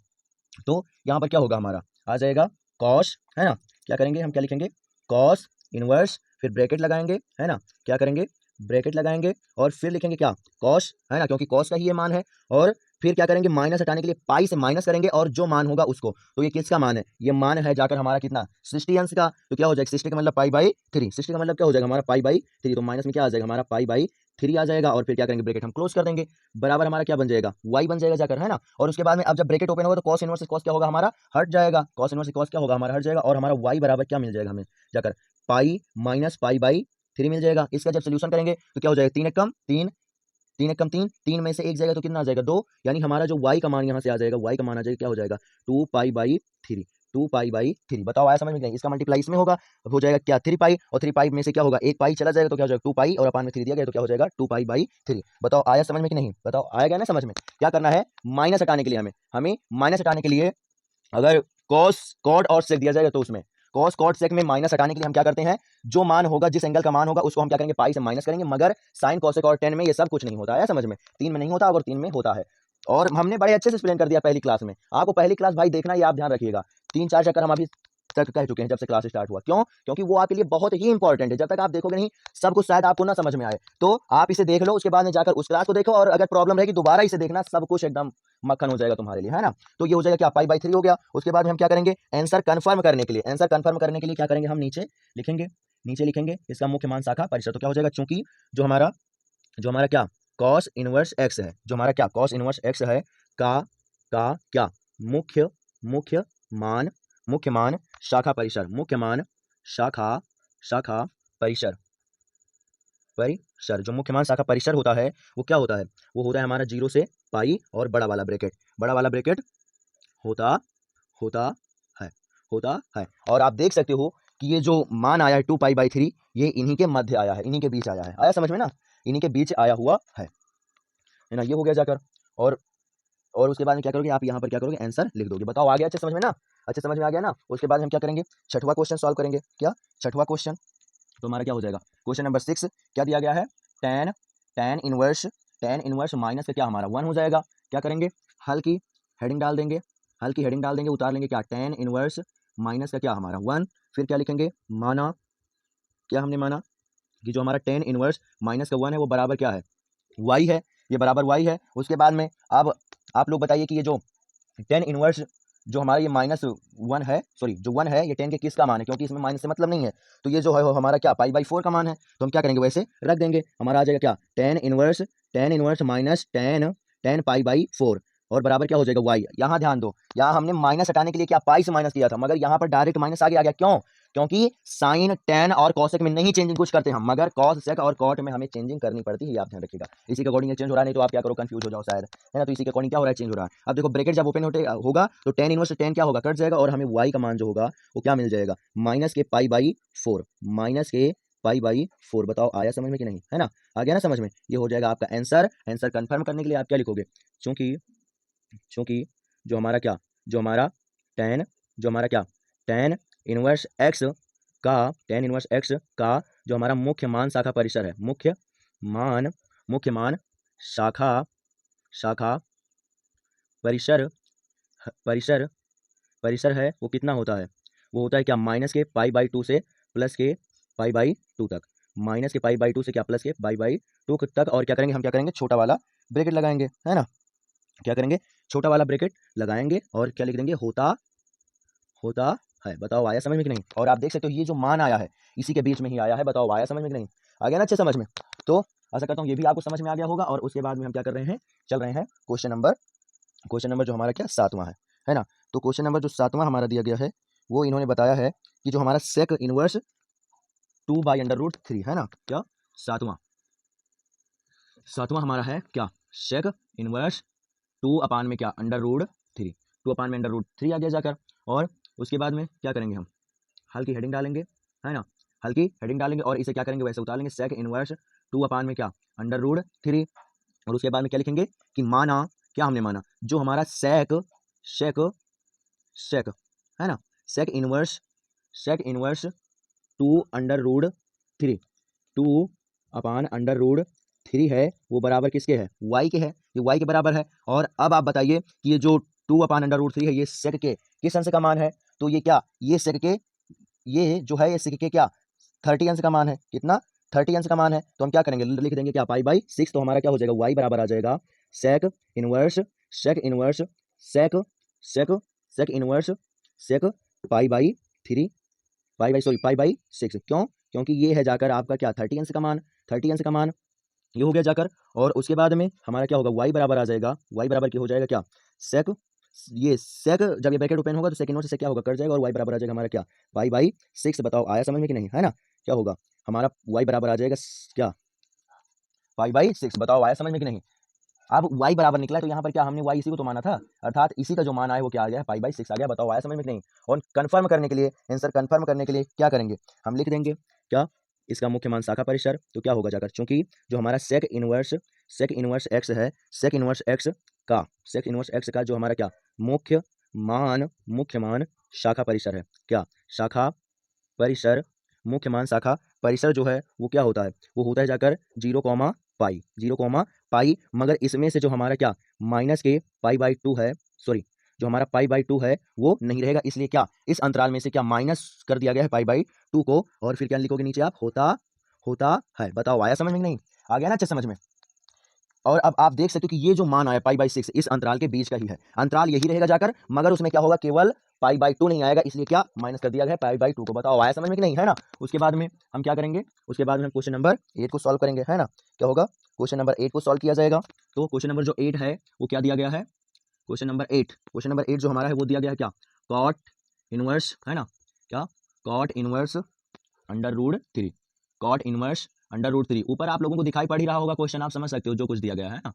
Speaker 1: तो यहाँ पर क्या होगा, हमारा आ जाएगा कॉस, है ना, क्या करेंगे हम, क्या लिखेंगे, कॉस इनवर्स, फिर ब्रैकेट लगाएंगे, है ना, क्या करेंगे, ब्रैकेट लगाएंगे और फिर लिखेंगे क्या, कॉस, है ना, क्योंकि कॉस का ही ये मान है। और फिर क्या करेंगे, माइनस हटाने के लिए पाई से माइनस करेंगे और जो मान होगा उसको, तो ये किसका मान है, ये मान है जाकर हमारा कितना, 60 अंश का। तो क्या हो जाएगा, 60 का मतलब पाई/3, 60 का मतलब क्या हो जाएगा हमारा पाई/3, तो माइनस में क्या आ जाएगा हमारा पाई/3 आ जाएगा। और फिर क्या करेंगे, ब्रैकेट हम क्लोज कर देंगे, बराबर हमारा क्या बन जाएगा, वाई बन जाएगा जाकर, है ना। और उसके बाद में अब जब ब्रैकेट ओपन होगा तो कॉस इनवर्स कॉस क्या होगा हमारा, हट जाएगा, कॉस इनवर्स कॉस क्या होगा हमारा, हट जाएगा। और हमारा वाई बराबर क्या मिल जाएगा हमें जाकर, पाई माइनस पाई/3 मिल जाएगा। इसका जब सोल्यूशन करेंगे तो क्या हो जाएगा, 3 एकम 3, 3 एकम 3, 3 में से एक जाएगा तो कितना आ जाएगा, 2, यानी हमारा जो y का मान यहाँ से आ जाएगा, y का मान आ जाएगा क्या हो जाएगा, 2 पाई/3, 2 पाई/3। बताओ आया समझ में, नहीं इसका मल्टीप्लाई इसमें होगा, हो जाएगा क्या, 3 पाई, और 3 पाई में से क्या होगा, एक पाई चला जाएगा तो क्या हो जाएगा 2 पाई, और अपान में 3 दिया गया तो क्या हो जाएगा 2 पाई/3। बताओ आया समझ में कि नहीं, बताओ आया गया ना समझ में। क्या करना है, माइनस हटाने के लिए हमें माइनस हटाने के लिए, अगर कॉस कॉट और सेक दिया जाएगा तो उसमें कॉस कॉट सेक में माइनस हटाने के लिए हम क्या करते हैं, जो मान होगा, जिस एंगल का मान होगा उसको हम क्या करेंगे, पाई से माइनस करेंगे। मगर साइन कॉसेक और टेन में ये सब कुछ नहीं होता है, समझ में, 3 में नहीं होता और 3 में होता है। और हमने बड़े अच्छे से एक्सप्लेन कर दिया पहली क्लास में, आपको पहली क्लास भाई देखना, ये आप ध्यान रखिएगा। 3-4 चक्कर हम अभी तक कह चुके हैं जब से क्लास स्टार्ट हुआ, क्यों, क्योंकि वो आपके लिए बहुत ही इंपॉर्टेंट है। जब तक आप देखोगे नहीं सब कुछ शायद आपको ना समझ में आए, तो आप इसे देख लो, उसके बाद में जाकर उस क्लास को देखो, और अगर प्रॉब्लम रहेगी दोबारा इसे देखना, सब कुछ एकदम मक्खन हो जाएगा तुम्हारे लिए, है ना। तो ये हो जाएगा क्या, पाई/3 हो गया। उसके बाद में हम क्या करेंगे, आंसर कंफर्म करने के लिए, आंसर कंफर्म करने के लिए क्या करेंगे, हम नीचे लिखेंगे, नीचे लिखेंगे इसका मुख्य मान शाखा परिसर। तो क्या हो जाएगा, चूंकि जो हमारा क्या कॉस इनवर्स एक्स है, जो हमारा क्या कॉस इनवर्स एक्स है का क्या मुख्य मुख्य मान शाखा परिसर, मुख्य मान शाखा परिसर जो मुख्य मान शाखा परिसर होता है वो क्या होता है, वो होता है हमारा 0 से पाई और बड़ा वाला ब्रैकेट होता होता होता है। और आप देख सकते हो कि ये जो मान आया है 2π/3 ये इन्हीं के मध्य आया है, इन्हीं के बीच आया समझ में ना, इन्हीं के बीच आया हुआ है ना। ये हो गया जाकर और उसके बाद में क्या करोगे आप, यहाँ पर क्या करोगे आंसर लिख दोगे। बताओ आ गया अच्छे समझ में ना, अच्छे समझ में आ गया ना। उसके बाद हम क्या करेंगे, छठवां क्वेश्चन सॉल्व करेंगे। क्या छठवां क्वेश्चन, तो हमारा क्या हो जाएगा क्वेश्चन नंबर 6 क्या दिया गया है, टेन इनवर्स माइनस का क्या हमारा 1 हो जाएगा। क्या करेंगे, हल की हेडिंग डाल देंगे, उतार लेंगे क्या टेन इनवर्स माइनस का क्या हमारा 1। फिर क्या लिखेंगे, माना, क्या हमने माना कि जो हमारा टेन इनवर्स माइनस का 1 है वो बराबर क्या है, y है, ये बराबर y है। उसके बाद में अब आप लोग बताइए कि ये जो टेन इनवर्स जो हमारा ये -1 है, सॉरी जो 1 है ये 10 के किसका मान है, क्योंकि इसमें माइनस से मतलब नहीं है, तो ये जो है वो हमारा क्या π/4 का मान है। तो हम क्या करेंगे वैसे रख देंगे, हमारा आ जाएगा क्या टेन इनवर्स माइनस टेन π/4 और बराबर क्या हो जाएगा y। यहाँ ध्यान दो, यहाँ हमने माइनस हटाने के लिए क्या पाई से माइनस किया था, मगर यहाँ पर डायरेक्ट माइनस आगे आ गया। क्यों, क्योंकि साइन टेन और कॉसेक में नहीं चेंजिंग कुछ करते हम, मगर कॉस सेक और कॉट में हमें चेंजिंग करनी पड़ती है, आप ध्यान रखिएगा। इसी के अकॉर्डिंग चेंज हो रहा है, नहीं तो आप क्या करो कंफ्यूज हो जाओ शायद, है ना। तो इसी के अकॉर्डिंग क्या हो रहा है, चेंज हो रहा है। अब देखो ब्रैकेट जब ओपन होगा तो टेन इनवर्स टेन क्या होगा, कट जाएगा और हमें y का मान जो होगा वो क्या मिल जाएगा, -π/4। बताओ आया समझ में कि नहीं, है ना, आ गया ना समझ में। ये हो जाएगा आपका आंसर। आंसर कंफर्म करने के लिए आप क्या लिखोगे, चूंकि जो हमारा क्या टेन इनवर्स एक्स का जो हमारा मुख्य मान शाखा परिसर है, मुख्य मान शाखा परिसर है वो कितना होता है, वो होता है क्या माइनस के π/2 से प्लस के π/2 तक, माइनस के π/2 से क्या प्लस के π/2 तक। और क्या करेंगे हम, क्या करेंगे छोटा वाला ब्रैकेट लगाएंगे, है ना, क्या करेंगे छोटा वाला ब्रैकेट लगाएंगे और क्या लिख देंगे, होता है। बताओ आया समझ में कि नहीं। और आप देख सकते हो ये जो मान आया है इसी के बीच में ही आया है। बताओ आया समझ में कि नहीं, आ गया ना अच्छे समझ में। तो आशा करता हूँ ये भी आपको समझ में आ गया होगा। और उसके बाद में हम क्या कर रहे हैं, चल रहे हैं क्वेश्चन नंबर जो हमारा क्या 7वां है ना। तो क्वेश्चन नंबर जो 7वां हमारा दिया गया है वो इन्होंने बताया है कि जो हमारा सेक इनवर्स 2/√3 है ना, क्या सातवां हमारा है क्या सेक इनवर्स 2/में क्या √3, 2/में √3 आ गया जाकर। और उसके बाद में क्या करेंगे हम, हल की हेडिंग डालेंगे, है ना, हल की हेडिंग डालेंगे और इसे क्या करेंगे वैसे उतार लेंगे, सेक इनवर्स 2/में क्या √3। और उसके बाद में क्या लिखेंगे कि माना, क्या हमने माना जो हमारा सेक है ना, सेक इनवर्स 2/√3 2/√3 है वो बराबर किसके है, y के है, ये y के बराबर है। और अब आप बताइए कि ये जो 2/√3 है ये सेक के किस अंश का मान है, तो ये क्या ये सेक के ये जो है ये सेक के क्या 30 अंश का मान है, कितना 30 अंश का मान है। तो हम क्या करेंगे लिख देंगे क्या π/6, तो हमारा क्या हो जाएगा y बराबर आ जाएगा सेक इनवर्स π/6। क्यों, क्योंकि ये है जाकर आपका क्या 30 अंश का मान, ये हो गया जाकर। और उसके बाद में हमारा क्या होगा y बराबर आ जाएगा, y बराबर क्या हो जाएगा क्या सेक, ये सेक जब ये ब्रैकेट ओपन होगा तो सेक इनवर्स से क्या होगा कट जाएगा और y बराबर आ जाएगा हमारा क्या π/6। बताओ आया समझ में कि नहीं, है ना, क्या होगा हमारा y बराबर आ जाएगा क्या π/6। बताओ आया समझ में कि नहीं। अब y बराबर निकला तो यहाँ पर क्या हमने y इसी को तो माना था, अर्थात इसी का जो मान आया वो क्या आ गया π/6 आ गया। बताओ आया समझ में कि नहीं। और कंफर्म करने के लिए, आंसर कंफर्म करने के लिए क्या करेंगे हम लिख देंगे क्या इसका मुख्य मान शाखा परिसर, तो क्या होगा जाकर चूंकि जो हमारा सेक इनवर्स एक्स है, सेक इनवर्स एक्स का जो हमारा क्या मुख्य मान शाखा परिसर है, क्या शाखा परिसर, मुख्य मान शाखा परिसर जो है वो क्या होता है, वो होता है जाकर 0,π, मगर इसमें से जो हमारा क्या माइनस के π/2 है, सॉरी जो हमारा π/2 है वो नहीं रहेगा, इसलिए क्या इस अंतराल में से क्या माइनस कर दिया गया है π/2 को। और फिर क्या लिखोगे नीचे आप होता है। बताओ आया समझ में नहीं, आ गया ना अच्छे समझ में। और अब आप देख सकते हो कि ये जो मान आया π/6 इस अंतराल के बीच का ही है, अंतराल यही रहेगा जाकर, मगर उसमें क्या होगा केवल पाई बाई 2 नहीं आएगा, इसलिए क्या माइनस कर दिया गया है पाई बाई 2 को। बताओ आया समझ में कि नहीं, है ना। उसके बाद में हम क्या करेंगे, उसके बाद में हम क्वेश्चन नंबर 8 को सॉल्व करेंगे, है ना। क्या होगा, क्वेश्चन नंबर 8 को सॉल्व किया जाएगा। तो क्वेश्चन नंबर जो 8 है वो क्या दिया गया है, क्वेश्चन नंबर 8 जो हमारा है वो दिया गया है क्या, कॉट इनवर्स, है ना, क्या cot inverse under root 3, cot inverse under root 3। ऊपर आप लोगों को दिखाई पड़ ही रहा होगा क्वेश्चन, आप समझ सकते हो जो कुछ दिया गया है ना।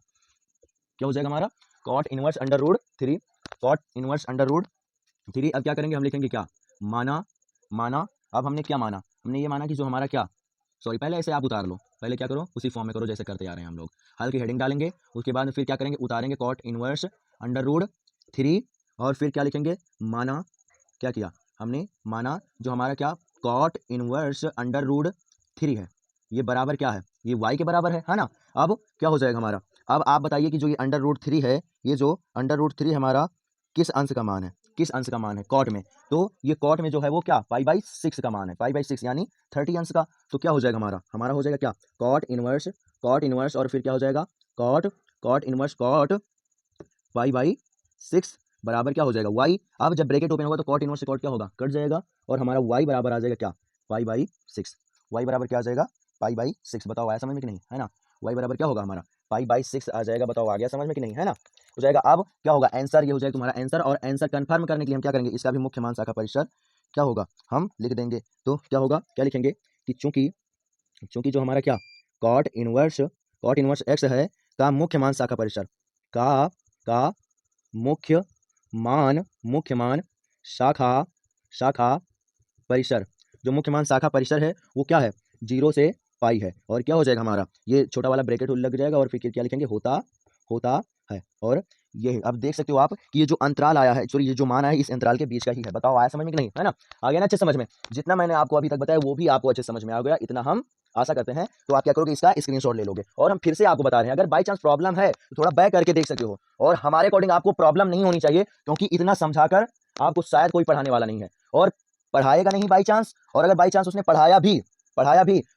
Speaker 1: क्या हो जाएगा हमारा, cot inverse under root 3, cot inverse under root 3। अब क्या करेंगे, हम लिखेंगे क्या, माना, माना। अब हमने क्या माना, हमने ये माना कि जो हमारा क्या, सॉरी पहले ऐसे आप उतार लो, पहले क्या करो उसी फॉर्म में करो जैसे करते आ रहे हैं हम लोग। हल की हेडिंग डालेंगे, उसके बाद फिर क्या करेंगे, उतारेंगे कॉट इनवर्स अंडर रूट 3, और फिर क्या लिखेंगे, माना, क्या किया हमने, माना जो हमारा क्या कॉट इनवर्स अंडर रूट 3 है, ये बराबर क्या है, ये y के बराबर है ना। अब क्या हो जाएगा हमारा, अब आप बताइए कि जो ये अंडर रूट 3 है, ये जो अंडर रूट 3 हमारा किस अंश का मान है, किस अंश का मान है, कॉट में। तो ये कॉट में जो है वो क्या पाई बाई 6 का मान है, पाई बाई 6 यानी 30 अंश का। तो क्या हो जाएगा हमारा, हमारा हो जाएगा क्या, कॉट इनवर्स और फिर क्या हो जाएगा, cot inverse cot pi by 6 बराबर क्या हो जाएगा y। अब जब ब्रैकेट ओपन होगा तो कॉट इनवर्स से कॉट क्या होगा, कट जाएगा, और हमारा y बराबर आ जाएगा क्या, पाई बाई 6, y बराबर क्या आ जाएगा, पाई बाई 6। बताओ आया समझ में कि नहीं, है ना। y बराबर क्या होगा हमारा, पाई बाई 6 आ जाएगा। बताओ आ गया समझ में कि नहीं, है ना। हो जाएगा। अब क्या होगा, आंसर ये हो जाएगा तुम्हारा आंसर, और आंसर कंफर्म करने के लिए हम क्या करेंगे, इसका भी मुख्य मान शाखा परिसर क्या होगा हम लिख देंगे। तो क्या होगा, क्या लिखेंगे कि चूंकि चूंकि जो हमारा क्या कॉट इनवर्स x है का मुख्य मान शाखा परिसर का मुख्य मान शाखा परिसर, जो मुख्य मान शाखा परिसर है वो क्या है, 0 से पाई है। और क्या हो जाएगा हमारा, ये छोटा वाला ब्रैकेट लग जाएगा, और फिर क्या लिखेंगे, होता है। और ये अब देख सकते हो आप कि ये जो अंतराल आया है, सॉरी ये जो मान आया है इस अंतराल के बीच का ही है। बताओ आया समझ में कि नहीं, है ना। आ गया ना अच्छे समझ में, जितना मैंने आपको अभी तक बताया वो भी आपको अच्छे समझ में आ गया, इतना हम आशा करते हैं। तो आप क्या करोगे, इसका स्क्रीनशॉट ले लोगे। और हम फिर से आपको बता रहे हैं, अगर बाई चांस प्रॉब्लम है तो थोड़ा बैक करके देख सकते हो, और हमारे अकॉर्डिंग आपको प्रॉब्लम नहीं होनी चाहिए, क्योंकि इतना समझाकर आपको शायद कोई पढ़ाने वाला नहीं है, और पढ़ाएगा नहीं बाई चांस, और अगर बाई चांस उसने पढ़ाया भी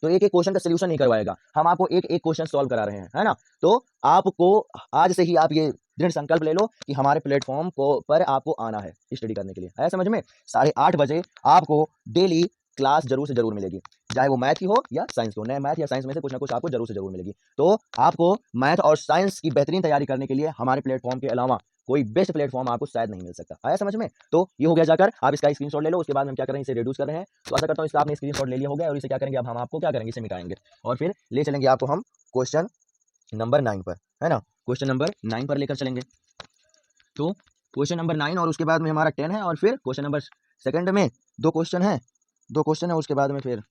Speaker 1: तो एक एक क्वेश्चन का सोल्यूशन नहीं करवाएगा, हम आपको एक एक क्वेश्चन सॉल्व करा रहे हैं, है ना। तो आपको आज से ही आप ये दृढ़ संकल्प ले लो कि हमारे प्लेटफॉर्म को पर आपको आना है स्टडी करने के लिए, है समझ में। 8:30 बजे आपको डेली क्लास जरूर से जरूर मिलेगी, चाहे वो मैथ की हो या साइंस की हो। नए मैथ या साइंस में से कुछ ना कुछ आपको जरूर से जरूर मिलेगी। तो आपको मैथ और साइंस की बेहतरीन तैयारी करने के लिए हमारे प्लेटफॉर्म के अलावा कोई बेस्ट प्लेटफॉर्म आपको शायद नहीं मिल सकता, आया समझ में। तो ये हो गया, जाकर आप इसका स्क्रीनशॉट ले लो। उसके बाद हम क्या करें, इसे रिड्यूस कर रहे हैं। तो आशा करता हूँ इसका आपने स्क्रीनशॉट ले लिया होगा, और इसे क्या करेंगे, अब हम आपको क्या करेंगे, इसे मिटाएंगे, और फिर ले चलेंगे आपको हम क्वेश्चन नंबर 9 पर, है ना। क्वेश्चन नंबर 9 पर लेकर चलेंगे। तो क्वेश्चन नंबर 9 और उसके बाद में हमारा 10 है, और फिर क्वेश्चन नंबर सेकंड में 2 क्वेश्चन है, उसके बाद में फिर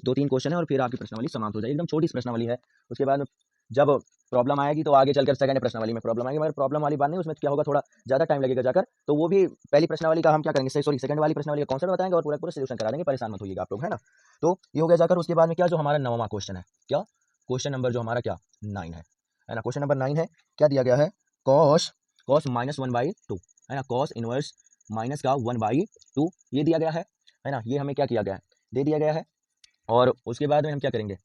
Speaker 1: 2-3 क्वेश्चन है, और फिर आपकी प्रश्नावली समाप्त हो जाएगी। एकदम छोटी प्रश्नावली है। उसके बाद में जब प्रॉब्लम आएगी तो आगे चलकर सेकंड प्रश्नावली में प्रॉब्लम आएगी, मगर प्रॉब्लम वाली बात नहीं, उसमें क्या होगा, थोड़ा ज़्यादा टाइम लगेगा जाकर। तो वो भी पहली प्रश्नावली का हम क्या करेंगे, सॉरी सेकंड वाली प्रश्नावली का कॉन्सेप्ट बताएंगे, और पूरा पूरा सोल्यूशन करा देंगे, परेशान मत होइएगा आप लोग, है ना। तो ये हो गया जाकर। उसके बाद में क्या, जो हमारा 9वां क्वेश्चन है, क्या क्वेश्चन नंबर जो हमारा क्या 9 है ना। क्वेश्चन नंबर 9 है, क्या दिया गया है, कॉस माइनस 1/2, है ना, कॉस इनवर्स माइनस का 1/2 ये दिया गया है ना। ये हमें क्या किया गया है, दे दिया गया है। और उसके बाद में हम क्या करेंगे,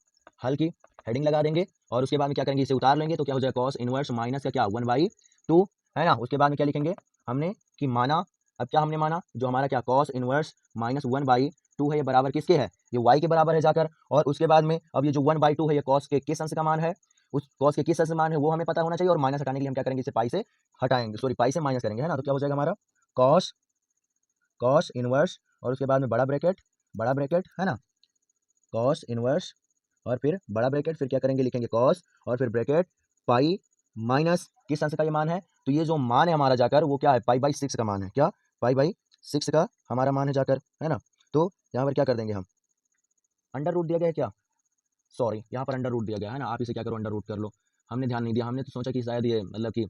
Speaker 1: हल की हेडिंग लगा देंगे, और उसके बाद में क्या करेंगे, इसे उतार लेंगे। तो क्या हो जाएगा, कॉस इनवर्स माइनस का क्या 1/2, है ना। उसके बाद में क्या लिखेंगे हमने कि माना, अब क्या हमने माना, जो हमारा क्या कॉस इनवर्स माइनस 1/2 है, ये बराबर किसके है, ये y के बराबर है जाकर। और उसके बाद में अब ये जो 1/2 है, ये कॉस के किस अंश का मान है, उस कॉस के किस अंश मान है वो हमें पता होना चाहिए। और माइनस हटाने के लिए हम क्या करेंगे, इसे पाई से हटाएंगे, सॉरी पाई से माइनस करेंगे, है ना। तो क्या हो जाएगा हमारा कॉस इनवर्स, और उसके बाद में बड़ा ब्रैकेट, है ना, कॉस इनवर्स, और फिर बड़ा ब्रैकेट, फिर क्या करेंगे, लिखेंगे कॉस, और फिर ब्रैकेट पाई माइनस किस अंश का ये मान है। तो ये जो मान है हमारा जाकर वो क्या है, पाई बाई 6 का मान है, क्या पाई बाई 6 का हमारा मान है जाकर, है ना। तो यहाँ पर क्या कर देंगे हम, अंडर रूट दिया गया है क्या, सॉरी यहाँ पर अंडर रूट दिया गया है ना। आप इसे क्या करो, अंडर रूट कर लो। हमने ध्यान नहीं दिया, हमने तो सोचा कि शायद ये मतलब कि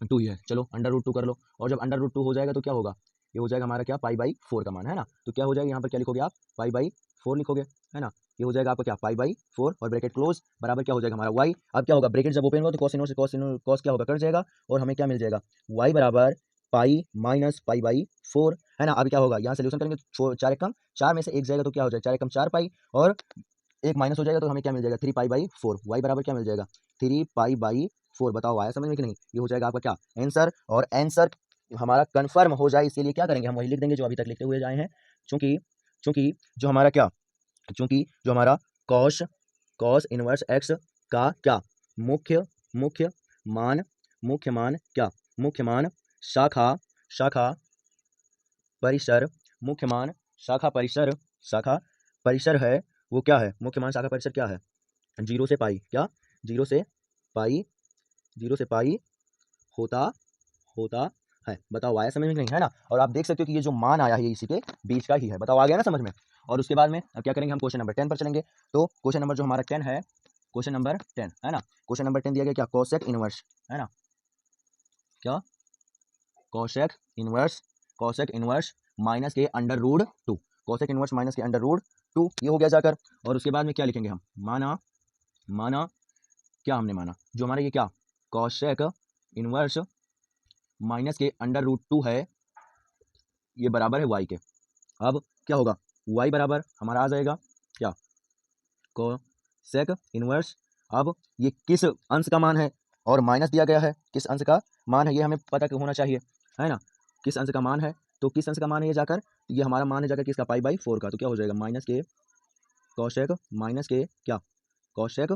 Speaker 1: 2 ही है। चलो अंडर रूट 2 कर लो, और जब अंडर रूट 2 हो जाएगा तो क्या होगा, ये हो जाएगा हमारा क्या पाई बाई 4 का मान, है ना। तो क्या हो जाएगा, यहाँ पर क्या लिखोगे आप, पाई बाई 4 लिखोगे, है ना। ये हो जाएगा आपका क्या पाई बाई 4, और ब्रैकेट क्लोज, बराबर क्या हो जाएगा हमारा y। अब क्या होगा, ब्रैकेट जब ओपन होगा तो कॉस क्या होगा, कट जाएगा, और हमें क्या मिल जाएगा, y बराबर पाई माइनस पाई बाई 4, है ना। अब क्या होगा, यहाँ सोल्यूशन करेंगे, 4 एक कम 4 में से एक जाएगा तो क्या हो जाएगा, 4 एक कम 4 पाई, और एक माइनस हो जाएगा तो हमें क्या मिल जाएगा, 3 पाई बाई 4। y बराबर क्या मिल जाएगा, 3 पाई बाई 4। बताओ आया समझ में कि नहीं। ये हो जाएगा आपका क्या आंसर, और आंसर हमारा कन्फर्म हो जाए, इसीलिए क्या करेंगे, हम वही लिख देंगे जो अभी तक लिखते हुए आए हैं। चूंकि चूंकि जो हमारा क्या, चूंकि जो हमारा कॉस कॉस इनवर्स एक्स का क्या मुख्य मुख्य मान मुख्य मान क्या मुख्य मान शाखा शाखा परिसर मुख्य मान शाखा परिसर है, वो क्या है, मुख्य मान शाखा परिसर क्या है, 0 से पाई, क्या 0 से पाई 0 से पाई होता होता है। बताओ आया समझ में कि नहीं, है ना। और आप देख सकते हो कि ये जो मान आया है ये इसी के बीच का ही है। बताओ आ गया ना समझ में। और उसके बाद में अब क्या करेंगे, हम क्वेश्चन नंबर 10 पर चलेंगे। तो क्वेश्चन नंबर जो हमारा 10 है, क्वेश्चन नंबर 10 है ना, क्वेश्चन नंबर 10 दिया गया क्या, कोसेक इनवर्स, है ना, क्या कोसेक इनवर्स माइनस के under root 2, cosec inverse minus के अंडर रूट 2, ये हो गया जाकर। और उसके बाद में क्या लिखेंगे हम, माना माना क्या हमने माना, जो हमारा ये क्या कोसेक इनवर्स माइनस के अंडर रूट 2 है, ये बराबर है वाई के। अब क्या होगा, वाई बराबर हमारा आ जाएगा क्या, कोसेक इनवर्स। अब ये किस अंश का मान है, और माइनस दिया गया है, किस अंश का मान है ये हमें पता होना चाहिए, है ना, किस अंश का मान है। तो किस अंश का मान है ये जाकर, ये हमारा मान है जाकर किसका, पाई बाई 4 का। तो क्या हो जाएगा, माइनस के कोसेक माइनस के क्या cosec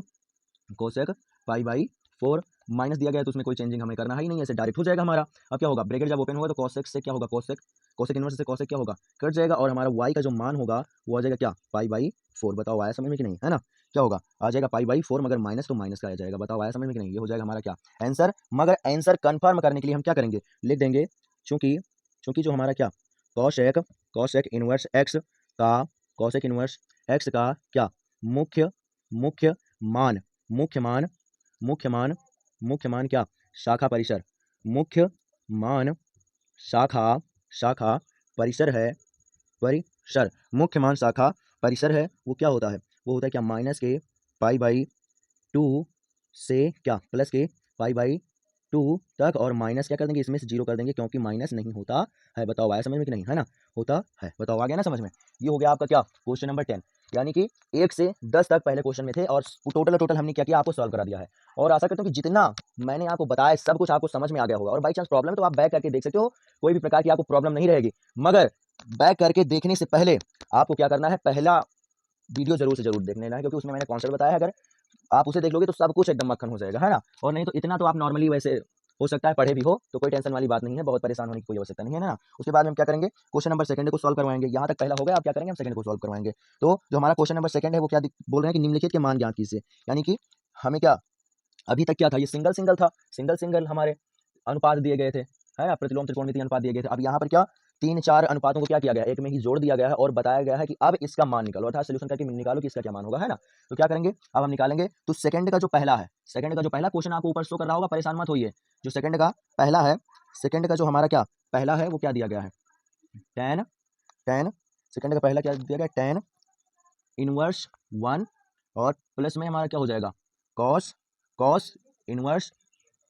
Speaker 1: cosec pi by 4, minus दिया गया है तो उसमें कोई चेंजिंग हमें करना है ही नहीं, ऐसे डायरेक्ट हो जाएगा हमारा। अब क्या होगा, ब्रैकेट जब ओपन होगा तो कोसेक से क्या होगा, कोसेक कोसेक इनवर्स से कोसेक क्या होगा, कट जाएगा, और हमारा वाई का जो मान होगा वो आ जाएगा क्या, पाई बाई 4। बताओ आया समझ में कि नहीं, है ना। क्या होगा, आ जाएगा पाई बाई 4, मगर माइनस तो माइनस का आ जाएगा। बताओ आया समझ में कि नहीं, ये हो जाएगा हमारा क्या आंसर। मगर आंसर कंफर्म करने के लिए हम क्या करेंगे, लिख देंगे, चूंकि चूंकि जो हमारा क्या कोसेक कोसेक इनवर्स एक्स का कोसेक इनवर्स एक्स का क्या मुख्य मुख्य मान मुख्य मान मुख्य मान मुख्य मान क्या शाखा परिसर मुख्य मान शाखा शाखा परिसर है, परिसर मुख्य मान शाखा परिसर है, वो क्या होता है, वो होता है क्या, माइनस के पाई बाई 2 से क्या प्लस के पाई बाई 2 तक, और माइनस क्या कर देंगे, इसमें से 0 कर देंगे क्योंकि माइनस नहीं होता है। बताओ आया समझ में कि नहीं, है ना, होता है। बताओ आ गया ना समझ में। ये हो गया आपका क्या क्वेश्चन नंबर 10, यानी कि 1 से 10 तक पहले क्वेश्चन में थे, और टोटल हमने क्या किया, आपको सॉल्व करा दिया है। और आशा करता हूँ कि जितना मैंने आपको बताया सब कुछ आपको समझ में आ गया होगा, और बाई चांस प्रॉब्लम है तो आप बैक करके देख सकते हो, कोई भी प्रकार की आपको प्रॉब्लम नहीं रहेगी। मगर बैक करके देखने से पहले आपको क्या करना है, पहला वीडियो जरूर से जरूर देख लेना है, क्योंकि उसमें मैंने कॉन्सेप्ट बताया है। अगर आप उसे देख लोगे तो सब कुछ एकदम मक्खन हो जाएगा, है ना। और नहीं तो इतना तो आप नॉर्मली वैसे हो सकता है पढ़े भी हो, तो कोई टेंशन वाली बात नहीं है, बहुत परेशान होने की कोई आवश्यकता नहीं है ना। उसके बाद में हम क्या करेंगे, क्वेश्चन नंबर सेकंड को सॉल्व करवाएंगे। यहाँ तक पहला हो गया, आप क्या करेंगे, हम सेकंड को सॉल्व करवाएंगे। तो जो हमारा क्वेश्चन नंबर सेकंड है वो क्या बोल रहे हैं कि निम्नलिखित के मान ज्ञात कीजिए, यानी कि हमें क्या, अभी तक क्या था, ये सिंगल सिंगल था, सिंगल सिंगल हमारे अनुपात दिए गए थे, है ना, प्रतिलोम त्रिकोणमितीय अनुपात दिए गए थे। अब यहाँ पर क्या 3-4 अनुपातों को क्या किया गया है, एक में ही जोड़ दिया गया है, और बताया गया है कि अब इसका मान निकालो, अर्थात सोल्यूशन करके निकालो कि इसका क्या मान होगा, है ना। तो क्या करेंगे, अब हम निकालेंगे। तो सेकंड का जो पहला है, सेकंड का जो पहला क्वेश्चन आपको ऊपर शो कर रहा होगा, परेशान मत होइए। जो सेकंड का पहला है, सेकंड का जो हमारा क्या पहला है वो क्या दिया गया है, टेन टेन सेकंड का पहला क्या दिया गया, टेन इनवर्स 1, और प्लस में हमारा क्या हो जाएगा, cos cos inverse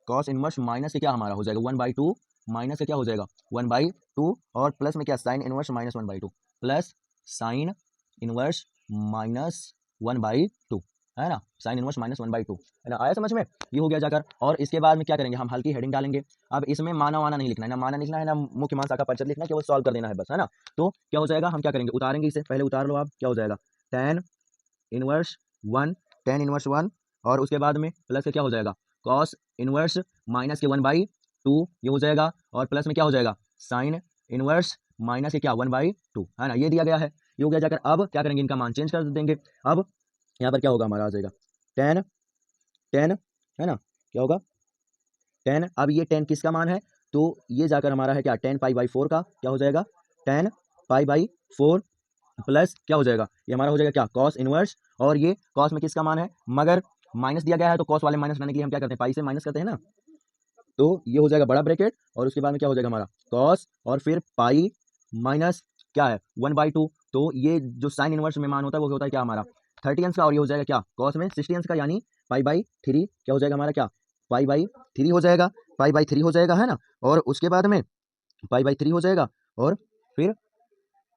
Speaker 1: cos inverse minus से क्या हमारा हो जाएगा 1/2, माइनस से क्या हो जाएगा 1/2, और प्लस में क्या sine inverse minus 1/2, plus sine inverse minus 1/2, है ना, साइन इनवर्स माइनस 1/2, है ना। आया समझ में, ये हो गया जाकर। और इसके बाद में क्या करेंगे, हम हल्की हेडिंग डालेंगे। अब इसमें माना वाना नहीं लिखना है, ना माना लिखना है, ना मुख्य मान शाखा परिचय लिखना है, केवल सॉल्व कर देना है बस, है ना। तो क्या हो जाएगा, हम क्या करेंगे, उतारेंगे इसे, पहले उतार लो आप, क्या हो जाएगा टेन इनवर्स 1, टेन इनवर्स 1, और उसके बाद में प्लस के क्या हो जाएगा कॉस इनवर्स माइनस के 1/2, ये हो जाएगा, और प्लस में क्या हो जाएगा साइन इनवर्स माइनस के क्या 1/2, है ना, ये दिया गया है, ये हो गया जाकर। अब क्या करेंगे, इनका मान चेंज कर देंगे। अब यहाँ पर क्या होगा, हमारा आ जाएगा टेन टेन, है ना, क्या होगा 10। अब ये 10 किसका मान है, तो ये जाकर हमारा है क्या 10 पाई/4 का, क्या हो जाएगा 10 पाई/4, प्लस क्या हो जाएगा, ये हमारा हो जाएगा क्या कॉस इनवर्स, और ये कॉस में किसका मान है, मगर माइनस दिया गया है तो कॉस वाले माइनस बनाने के लिए हम क्या करते हैं, पाई से माइनस करते हैं ना। तो ये हो जाएगा बड़ा ब्रैकेट, और उसके बाद में क्या हो जाएगा हमारा कॉस, और फिर पाई माइनस क्या है 1/2। तो ये जो साइन इनवर्स में मान होता है वो होता है क्या हमारा 30 अंश का, और ये हो जाएगा क्या कॉस में 60 अंश का, यानी पाई/3, क्या हो जाएगा हमारा क्या पाई/3 हो जाएगा, पाई/3 हो जाएगा, है ना। और उसके बाद में पाई/3 हो जाएगा, और फिर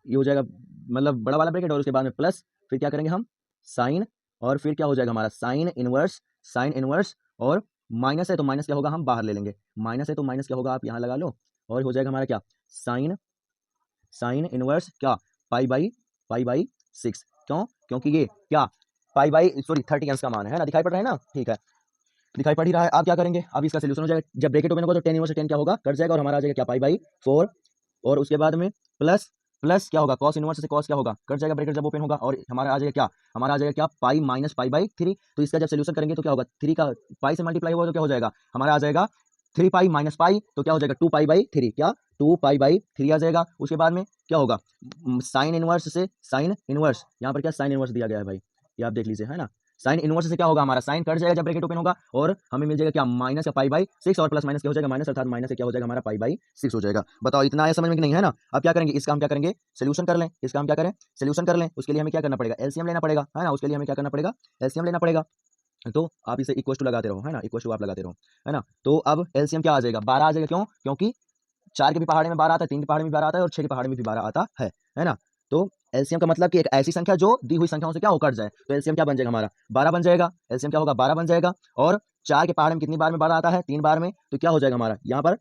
Speaker 1: ये हो जाएगा मतलब बड़ा वाला ब्रैकेट, और उसके बाद में प्लस, फिर क्या करेंगे हम साइन, और फिर क्या हो जाएगा हमारा साइन इनवर्स, और माइनस है तो माइनस क्या होगा हम बाहर ले लेंगे, माइनस है तो माइनस क्या होगा आप यहाँ लगा लो, और हो जाएगा हमारा क्या, साइन इनवर्स क्या, पाई बाई 6। क्यों, क्योंकि ये क्या पाई बाई सॉरी 30 अंश का मान है ना, दिखाई पड़ रहा है ना, ठीक है दिखाई पड़ ही रहा है। आप क्या करेंगे, अब इसका सोल्यूशन हो जाएगा, जब ब्रैकेट ओपन होगा तो टेन इनवर्स 10 क्या होगा, कट जाएगा और हमारा आ जाएगा क्या पाई बाई 4, और उसके बाद में प्लस प्लस क्या होगा, कॉस इनवर्स से कॉस क्या होगा, कट जाएगा ब्रैकेट जब ओपन होगा, और हमारा आ जाएगा क्या, हमारा आ जाएगा क्या पाई माइनस पाई बाई 3। तो इसका जब सोल्यूशन करेंगे तो क्या होगा, 3 का पाई से मल्टीप्लाई होगा तो क्या हो जाएगा, हमारा आ जाएगा 3 पाई माइनस पाई, तो क्या हो जाएगा 2 पाई बाई 3, क्या 2 पाई बाई 3 आ जाएगा। उसके बाद में क्या होगा, साइन इनवर्स से साइन इनवर्स, यहाँ पर क्या साइन इनवर्स दिया गया है भाई, ये आप देख लीजिए है ना, साइन इनवर्स से क्या होगा, हमारा साइन कट जाएगा जब ब्रैकेट ओपन होगा, और हमें मिल जाएगा क्या माइनस का पाई बाई 6, और प्लस माइनस क्या हो जाएगा माइनस, अर्थात माइनस से क्या हो जाएगा हमारा पाई बाई 6 हो जाएगा। बताओ इतना आया समझ में कि नहीं, है ना। अब क्या करेंगे, इसका हम क्या करेंगे, सोल्यूशन कर लें, इसका हम क्या करें, सोल्यूशन कर लें। उसके लिए हमें क्या करना पड़ेगा, एलसीएम लेना पड़ेगा, है ना, उसके लिए हमें क्या करना पड़ेगा, एलसीएम लेना पड़ेगा। तो आप इसे इक्वल टू लगाते रहो, है ना, इक्वल टू आप लगाते रहो, है ना। तो अब एलसीएम क्या आ जाएगा, 12 आ जाएगा। क्यों, क्योंकि 4 के भी पहाड़े में 12 आता है, 3 के पहाड़े में 12 आता है, और 6 के पहाड़े में भी 12 आता है ना। तो एलसीएम का मतलब कि एक ऐसी संख्या जो दी हुई संख्याओं से क्या हो कट जाए, तो एलसीएम क्या बन जाएगा हमारा 12 बन जाएगा। एलसीएम क्या होगा 12 बन जाएगा, और 4 के पहाड़े में कितनी बार में 12 आता है, 3 बार में, तो क्या हो जाएगा हमारा यहाँ पर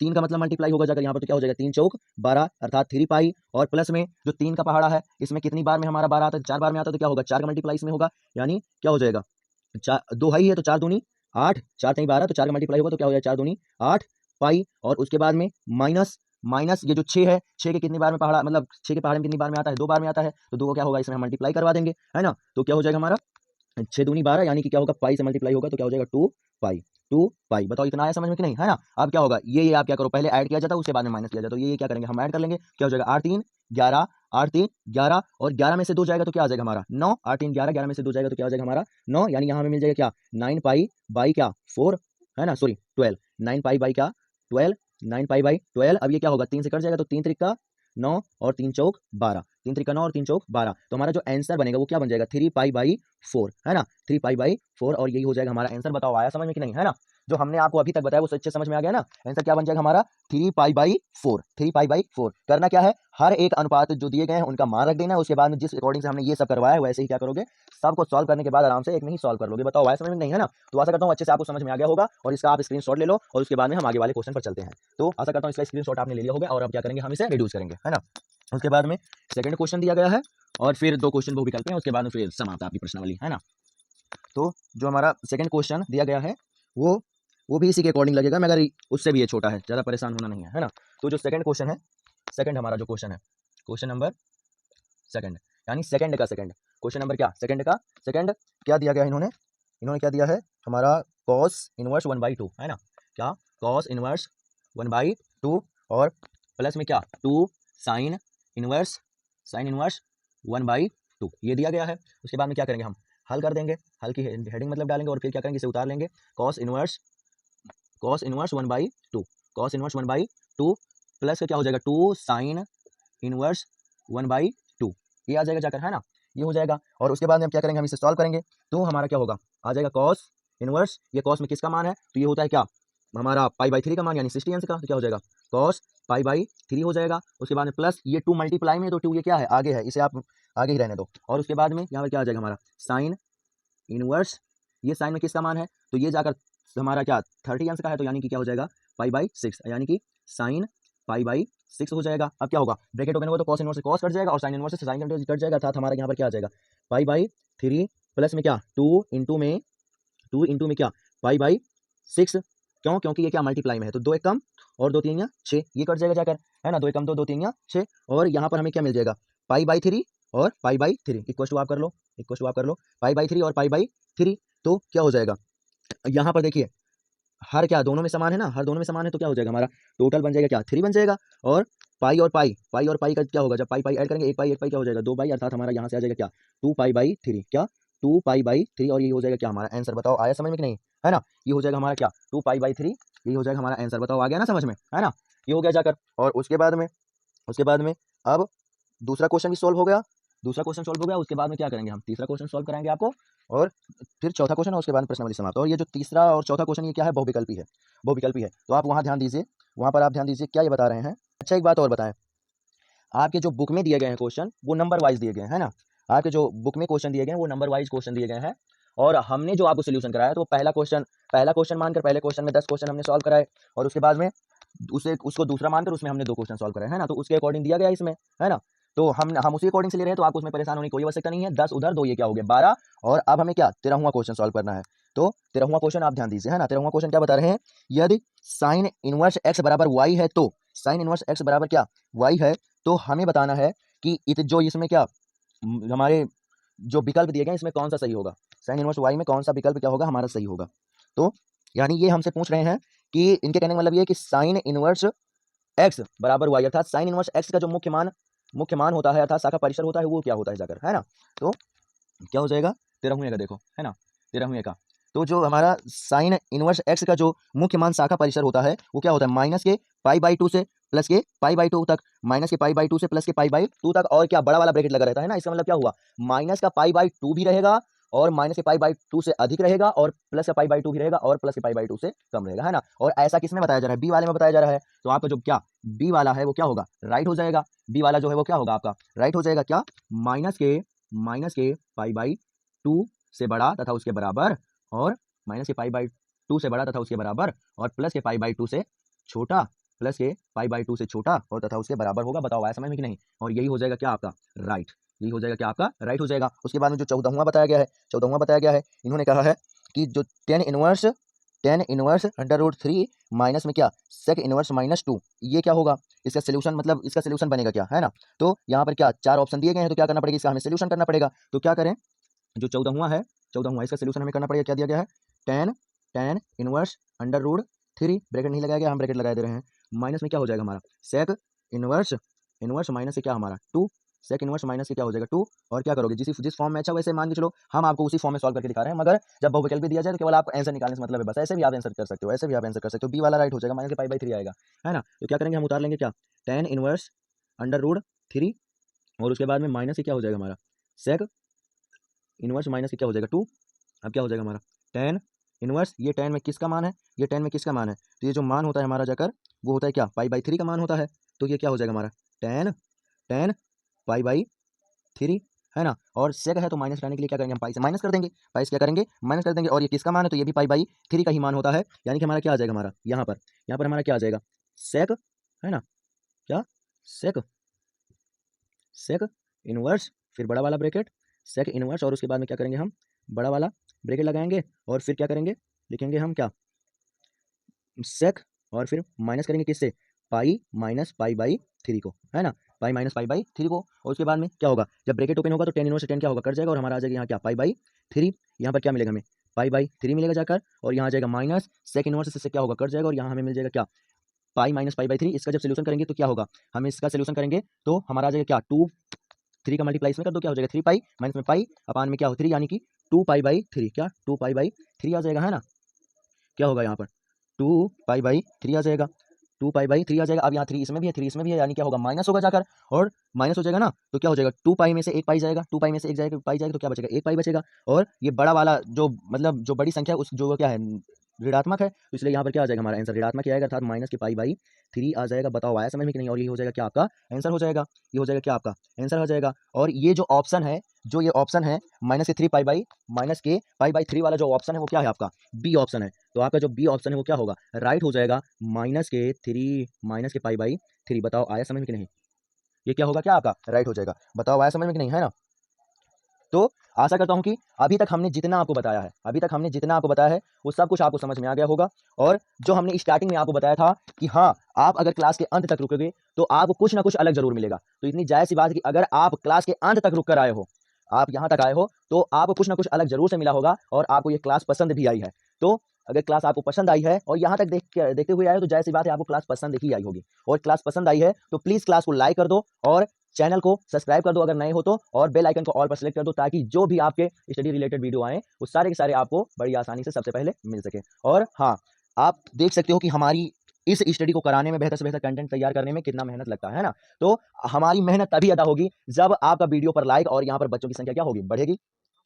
Speaker 1: 3 का मतलब मल्टीप्लाई होगा जाकर यहाँ पर, तो क्या हो जाएगा 3 चौक 12, अर्थात 3 पाई, और प्लस में जो 3 का पहाड़ा है इसमें कितनी बार में हमारा 12 आता है, 4 बार में आता है, तो क्या होगा 4 का मल्टीप्लाई इसमें होगा, यानी क्या हो जाएगा, चार दो है तो 4 दूनी 8, 4 तीन 12, तो 4 का मल्टीप्लाई होगा तो क्या हो जाएगा 4 दूनी 8 पाई, और उसके बाद में माइनस माइनस ये जो 6 है, 6 के कितनी बार में पहाड़ा, मतलब 6 के पहाड़े में कितनी बार में आता है, 2 बार में आता है, तो 2 को क्या होगा इसमें हम मल्टीप्लाई करवा देंगे, है ना। तो क्या हो जाएगा हमारा 6 दूनी 12, यानी कि क्या होगा पाई से मल्टीप्लाई होगा तो क्या हो जाएगा 2 पाई, 2 पाई। बताओ इतना आया समझ में कि नहीं, है ना। अब क्या होगा, ये आप क्या करो, पहले ऐड किया जाता है उसके बाद में माइनस किया जाता है, तो ये क्या करेंगे हम ऐड कर लेंगे, क्या हो जाएगा 8 3 11, 8 3 11, और 11 में से 2 जाएगा तो क्या आ जाएगा हमारा 9, 8 3 11, 11 में से 2 जाएगा तो क्या आ जाएगा हमारा 9, यानी यहाँ हमें मिल जाएगा क्या 9 पाई बाई क्या 4, है ना, सॉरी 12, 9 पाई बाई क्या 12, 9 पाई बाई 12। अब ये क्या होगा 3 से कट जाएगा, तो 3 त्रिका 9 और 3 चौक 12, 3 त्रिका 9 और 3 चौक 12, तो हमारा जो आंसर बनेगा वो क्या बन जाएगा 3 पाई बाई 4, है ना, 3 पाई बाई 4, और यही हो जाएगा हमारा आंसर। बताओ आया समझ में कि नहीं, है ना। जो हमने आपको अभी तक बताया वो सच्चे समझ में आ गया ना। आंसर क्या बन जाएगा हमारा 3 पाई बाई 4, 3 पाई बाई 4। करना क्या है, हर एक अनुपात जो दिए गए हैं उनका मान रख देना है, उसके बाद में जिस अकॉर्डिंग से हमने ये सब करवाया है वैसे ही क्या करोगे, सबको सॉल्व करने के बाद आराम से एक में ही सॉल्व कर लोगे। बताओ आया समझ में नहीं, है ना। तो आशा करता हूँ अच्छे से आपको समझ में आ गया होगा, और इसका आप स्क्रीनशॉट ले लो, और उसके बाद में हम आगे वाले क्वेश्चन पर चलते हैं। तो आशा करता हूँ इसका स्क्रीनशॉट आपने ले लिया होगा, और अब क्या करेंगे हम इसे रिड्यूस करेंगे, है ना। उसके बाद में सेकंड क्वेश्चन दिया गया है, और फिर 2 क्वेश्चन वो विकल्प हैं, उसके बाद में फिर समाप्त आपकी प्रश्नावली, है ना। तो जो हमारा सेकंड क्वेश्चन दिया गया है वो भी इसी के अकॉर्डिंग लगेगा, मगर उससे भी ये छोटा है, ज़्यादा परेशान होना नहीं है ना। तो जो सेकंड क्वेश्चन है, सेकंड हमारा जो क्वेश्चन है, क्वेश्चन नंबर सेकंड, यानी सेकंड का सेकंड, क्वेश्चन नंबर क्या सेकंड का सेकंड, क्या दिया गया है इन्होंने क्या दिया है हमारा कॉस इनवर्स 1/2, है ना, क्या कॉस इनवर्स 1/2, और प्लस में क्या 2 साइन इनवर्स 1/2, ये दिया गया है। उसके बाद में क्या करेंगे हम हल कर देंगे, हल की हेडिंग मतलब डालेंगे, और फिर क्या करेंगे इसे उतार लेंगे, cos inverse 1/2, cos inverse 1/2 plus क्या हो जाएगा 2 साइन इनवर्स 1/2, ये आ जाएगा जाकर, है ना, ये हो जाएगा। और उसके बाद में हम क्या करेंगे, हम इसे सॉल्व करेंगे, तो हमारा क्या होगा आ जाएगा कॉस इनवर्स, ये कॉस में किसका मान है, तो ये होता है क्या हमारा पाई बाई 3 का मान, यानी 60 अंश का, तो क्या हो जाएगा कॉस पाई बाई 3 हो जाएगा। उसके बाद में प्लस ये 2 मल्टीप्लाई में, तो 2 ये क्या है आगे है, इसे आप आगे ही रहने दो। और उसके बाद में यहाँ पर क्या आ जाएगा हमारा साइन इनवर्स, ये साइन में किसका मान है, तो ये जाकर हमारा क्या 30 अंश का है, तो यानी कि क्या हो जाएगा पाई बाई 6, यानी कि साइन पाई बाई 6 हो जाएगा। अब क्या होगा ब्रैकेट ओपन होगा तो कॉस इनवर्स से कॉस कट जाएगा, और साइन इनवर्स से साइन कट जाएगा, अर्थात हमारा यहाँ पर क्या आ जाएगा पाई बाई 3 प्लस में क्या 2 इंटू में क्या पाई बाई 6। क्यों, क्योंकि ये क्या मल्टीप्लाई में है, तो 2 एक कम और 2 3 या 6, ये कट जाएगा जाकर, है ना, 2 एक कम 2 2 3 या 6, और यहाँ पर हमें क्या मिल जाएगा पाई बाई 3 और पाई बाई 3, इक्वल टू आप कर लो पाई बाई 3 और पाई बाई 3। तो क्या हो जाएगा यहाँ पर देखिए हर क्या दोनों में समान है ना, हर दोनों में समान है, तो क्या हो जाएगा हमारा टोटल बन जाएगा क्या 3 बन जाएगा, और पाई और पाई का क्या होगा, जब पाई पाई ऐड करेंगे एक पाई क्या हो जाएगा 2 पाई, अर्थात हमारा यहाँ से आ जाएगा क्या 2 पाई बाई 3, क्या 2 पाई बाई 3, और ये हो जाएगा क्या हमारा आंसर। बताओ आया समझ में कि नहीं, है ना, ये हो जाएगा हमारा क्या 2 पाई बाई 3, ये हो जाएगा हमारा आंसर। बताओ आ गया ना समझ में, है ना, ये हो गया जाकर। और उसके बाद में अब दूसरा क्वेश्चन भी सॉल्व हो गया, उसके बाद में क्या करेंगे हम तीसरा क्वेश्चन सॉल्व कराएंगे आपको, और फिर चौथा क्वेश्चन, और उसके बाद प्रश्नावली समाप्त। और ये जो तीसरा और चौथा क्वेश्चन ये क्या है बहुविकल्पी है, तो आप वहाँ ध्यान दीजिए, वहाँ पर आप ध्यान दीजिए क्या ये बता रहे हैं। अच्छा एक बात और बताएं, आपके जो बुक में दिए गए हैं क्वेश्चन वो नंबर वाइज दिए गए हैं ना, आपके जो बुक में क्वेश्चन दिए गए हैं वो नंबर वाइज क्वेश्चन दिए गए हैं, और हमने जो आपको सोल्यूशन कराया तो पहला क्वेश्चन मानकर पहले क्वेश्चन में 10 क्वेश्चन हमने सॉल्व कराए, और उसके बाद में उसे उसको दूसरा मानकर उसमें हमने 2 क्वेश्चन सॉल्व करे, है ना? तो उसके अकॉर्डिंग दिया गया इसमें, है ना? तो हम उसी अकॉर्डिंग से ले रहे हैं, तो आपको उसमें परेशान होने की कोई आवश्यकता नहीं है। 10 उधर 2 ये क्या हो गया 12, और अब हमें क्या 13वां क्वेश्चन सॉल्व करना है। तो 13वां क्वेश्चन आप ध्यान दीजिए, है ना? 13वां क्वेश्चन क्या बता रहे हैं, यदि sin इनवर्स x बराबर y है, तो sin इनवर्स x बराबर क्या y है, तो हमें बताना है कि जो इसमें क्या हमारे जो विकल्प दिए गए इसमें कौन सा सही होगा। sin इनवर्स y में कौन सा विकल्प क्या होगा हमारा सही होगा। तो यानी ये हमसे पूछ रहे हैं कि इनके कहने का मतलब ये है कि sin इनवर्स x बराबर y, अर्थात sin इनवर्स x का जो मुख्य मान होता है, अर्थात शाखा परिसर होता है, वो क्या होता है जाकर, है ना? तो क्या हो जाएगा 13वें का, देखो, है ना? 13वें का तो जो हमारा sin इनवर्स x का जो मुख्य मान शाखा परिसर होता है वो क्या होता है, माइनस के π/2 से प्लस के π/2 तक, माइनस के π/2 से प्लस के π/2 तक, और क्या बड़ा वाला ब्रैकेट लगा रहता है ना। इसका मतलब क्या हुआ, माइनस का π/2 भी रहेगा, और माइनस के π/2 से अधिक रहेगा, और प्लस का π/2 भी रहेगा, और प्लस के π/2 से कम रहेगा, है ना? और ऐसा किसमें बताया जा रहा है, बी वाले में बताया जा रहा है। तो आपका जो क्या बी वाला है वो क्या होगा, राइट हो जाएगा। बी वाला जो है वो क्या होगा आपका, राइट हो जाएगा। क्या, माइनस के π/2 से बड़ा तथा उसके बराबर, और माइनस के π/2 से बड़ा तथा उसके बराबर, और प्लस के π/2 से छोटा, प्लस के π/2 से छोटा और तथा उसके बराबर होगा। बताओ आया समझ में कि नहीं? और यही हो जाएगा क्या आपका राइट, यही हो जाएगा क्या आपका राइट हो जाएगा। उसके बाद में जो 14वां बताया गया है, इन्होंने कहा है कि जो टेन इनवर्स √3 माइनस में क्या सेक इनवर्स -2, ये क्या होगा, इसका सोल्यूशन, मतलब इसका सोल्यूशन बनेगा क्या, है ना? तो यहाँ पर क्या 4 ऑप्शन दिए गए हैं, तो क्या करना पड़ेगा, इसका हमें सोल्यूशन करना पड़ेगा। तो क्या करें, जो 14वां इसका सोल्यूशन हमें करना पड़ेगा। क्या दिया गया है, टेन इनवर्स √3, ब्रैकेट नहीं लगाया गया, हम ब्रैकेट लगा दे रहे हैं, माइनस में क्या हो जाएगा हमारा सेक इनवर्स माइनस से क्या हमारा 2, सेक इनवर्स माइनस से क्या हो जाएगा 2, और क्या करोगे, जिस फॉर्म में अच्छा वैसे मान के चलो, हम आपको उसी फॉर्म में सॉल्व करके दिखा रहे हैं। मगर जब बहुविकल्पी दिया जाए तो केवल आप आंसर निकालने से मतलब है, बस ऐसे भी आप आंसर कर सकते हो, ऐसे भी आप आंसर कर सकते हो। बी वाला राइट हो जाएगा, माइनस के π/3 आएगा, है ना? तो क्या करेंगे, हम उतार लेंगे क्या टेन इनवर्स √3, और उसके बाद में माइनस से क्या हो जाएगा हमारा सेक इनवर्स माइनस से क्या हो जाएगा 2। अब क्या हो जाएगा हमारा टेन इनवर्स, ये टेन में किसका मान है, ये टेन में किसका मान है, तो ये जो मान होता है हमारा जाकर वो होता है क्या π/3 का मान होता है। तो ये क्या हो जाएगा हमारा टेन π/3, है ना? और सेक है तो माइनस कराने के लिए क्या करेंगे, हम पाई से माइनस कर देंगे, पाई से क्या करेंगे माइनस कर देंगे, और ये किसका मान है, तो ये भी π/3 का ही मान होता है। यानी कि हमारा क्या आ जाएगा, हमारा यहाँ पर हमारा क्या आ जाएगा सेक, है ना? क्या सेक इनवर्स, फिर बड़ा वाला ब्रैकेट सेक इनवर्स, और उसके बाद में क्या करेंगे, हम बड़ा वाला ब्रैकेट लगाएंगे, और फिर क्या करेंगे, लिखेंगे हम क्या सेक, और फिर माइनस करेंगे किससे, पाई माइनस π/3 को, है ना? पाई माइनस π/3 को, और उसके बाद में क्या होगा, जब ब्रैकेट ओपन होगा तो टेन इनवर्स से टेन क्या होगा, कट जाएगा, और हमारा आ जाएगा यहाँ क्या π/3। यहाँ पर क्या मिलेगा हमें π/3 मिलेगा जाकर, और यहाँ आ जाएगा माइनस सेक इनवर्स से क्या होगा, कट जाएगा, और यहाँ हमें मिल जाएगा क्या पाई माइनस π/3। इसका जब सोल्यूशन करेंगे तो क्या होगा, हम इसका सोल्यूशन करेंगे तो हमारा आ जाएगा क्या 2, 3 का मल्टीप्लाई इसमें कर दो, क्या हो जाएगा 3 पाई, माइनस में पाई अपान में क्या हो 3, यानी कि 2π/3, क्या 2π/3 आ जाएगा, है ना? क्या होगा यहाँ पर 2π/3 आ जाएगा, 2π/3 आ जाएगा। अब यहाँ 3 इसमें भी है, 3 इसमें भी है, यानी क्या होगा माइनस होगा जाकर, और माइनस हो जाएगा ना, तो क्या हो जाएगा 2 पाई में से 1 पाई जाएगा, 2 पाई में से 1 जाएगा पाई जाएगा, तो क्या बचेगा 1 पाई बचेगा। और ये बड़ा वाला जो मतलब जो बड़ी संख्या उस जो क्या है ऋणात्मक है, तो इसलिए यहाँ पर क्या आ जाएगा हमारा आंसर ऋणात्मक ही आएगा, अर्थात माइनस के π/3 आ जाएगा। बताओ आया समझ में कि नहीं? और ये हो जाएगा क्या आपका आंसर हो जाएगा, ये हो जाएगा क्या आपका आंसर हो जाएगा। और ये जो ऑप्शन है, जो ये ऑप्शन है माइनस के 3 माइनस के π/3 वाला जो ऑप्शन है वो क्या है आपका बी ऑप्शन है। तो आपका जो बी ऑप्शन है वो क्या होगा राइट हो जाएगा, माइनस के π/3। बताओ आया समझ में कि नहीं? ये क्या होगा, क्या आपका राइट हो जाएगा। बताओ आया समझ में कि नहीं, है ना? तो आशा करता हूं कि अभी तक हमने जितना आपको बताया है वो सब कुछ आपको समझ में आ गया होगा। और जो हमने स्टार्टिंग में आपको बताया था कि हाँ, आप अगर क्लास के अंत तक रुकोगे तो आपको कुछ ना कुछ अलग जरूर मिलेगा। तो इतनी जायज सी बात है कि अगर आप क्लास के अंत तक रुक कर आए हो, आप यहाँ तक आए हो, तो आपको कुछ ना कुछ अलग जरूर से मिला होगा और आपको ये क्लास पसंद भी आई है। तो अगर क्लास आपको पसंद आई है और यहाँ तक देखते हुए आए हो, तो जायज सी बात है आपको क्लास पसंद ही आई होगी। और क्लास पसंद आई है तो प्लीज क्लास को लाइक कर दो और चैनल को सब्सक्राइब कर दो अगर नए हो तो, और बेल आइकन को ऑल पर सेलेक्ट कर दो, ताकि जो भी आपके स्टडी रिलेटेड वीडियो आए वो सारे के सारे आपको बड़ी आसानी से सबसे पहले मिल सके। और हाँ, आप देख सकते हो कि हमारी इस स्टडी को कराने में, बेहतर से बेहतर कंटेंट तैयार करने में कितना मेहनत लगता है ना। तो हमारी मेहनत तभी अदा होगी जब आपका वीडियो पर लाइक और यहाँ पर बच्चों की संख्या क्या होगी, बढ़ेगी।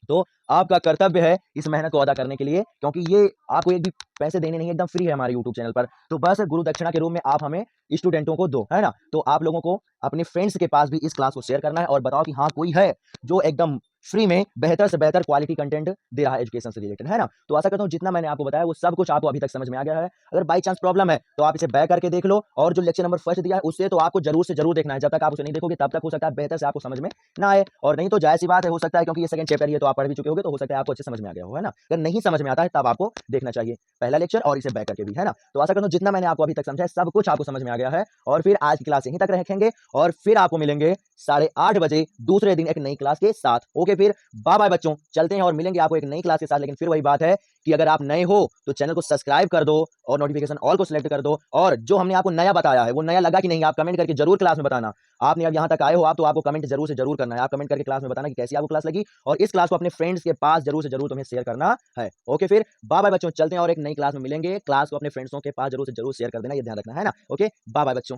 Speaker 1: तो आपका कर्तव्य है इस मेहनत को अदा करने के लिए, क्योंकि ये आपको एक भी पैसे देने नहीं है, एकदम फ्री है हमारे यूट्यूब चैनल पर। तो बस गुरु दक्षिणा के रूप में आप हमें स्टूडेंटों को दो, है ना? तो आप लोगों को अपने फ्रेंड्स के पास भी इस क्लास को शेयर करना है और बताओ कि हाँ, कोई है जो एकदम फ्री में बेहतर से बेहतर क्वालिटी कंटेंट दे रहा है एजुकेशन से रिलेटेड, है ना? तो आशा करता हूँ जितना मैंने आपको बताया वो सब कुछ आपको अभी तक समझ में आ गया है। अगर बाई चांस प्रॉब्लम है तो आप इसे बैक करके देख लो, और जो लेक्चर नंबर फर्स्ट दिया है उससे तो आपको जरूर से जरूर देखना है। जब तक आप उसे नहीं देखोगे तब तक हो सकता है बेहतर से आपको समझ में ना आए, और नहीं तो जाहिर सी बात है, हो सकता है क्योंकि ये सेकंड चैप्टर ही है तो आप पढ़ भी चुके होगे, तो हो सकता है आपको अच्छे समझ में आ गया हो, है ना? अगर नहीं समझ में आता है तब आपको देखना चाहिए पहला लेक्चर और इसे बैक करके भी, है ना? तो आशा करता हूँ जितना मैंने आपको अभी तक समझाया सब कुछ आपको समझ में आ गया है, और फिर आज की क्लास यहीं तक रखेंगे और फिर आपको मिलेंगे 8:30 बजे दूसरे दिन एक नई क्लास के साथ। ओके, फिर बाय बाय बच्चों, चलते हैं और मिलेंगे आपको एक नई क्लास के साथ। लेकिन फिर वही बात है कि अगर आप नए हो तो चैनल को सब्सक्राइब कर दो और नोटिफिकेशन ऑल को सिलेक्ट कर दो, और जो हमने आपको नया बताया है वो नया लगा कि नहीं आप कमेंट करके जरूर क्लास में बताना। आपने अब यहाँ तक आए हो आप, तो आपको कमेंट जरूर से जरूर करना है। आप कमेंट करके क्लास में बताना कि कैसी आपको क्लास लगी, और इस क्लास को अपने फ्रेंड्स के पास जरूर से जरूर तुम्हें शेयर करना है। ओके, फिर बाय बाय बच्चों, चलते हैं और एक नई क्लास में मिलेंगे। क्लास को अपने फ्रेंड्सों के पास जरूर से जरूर शेयर कर देना, ये ध्यान रखना, है ना? ओके, बाय बाय बच्चों।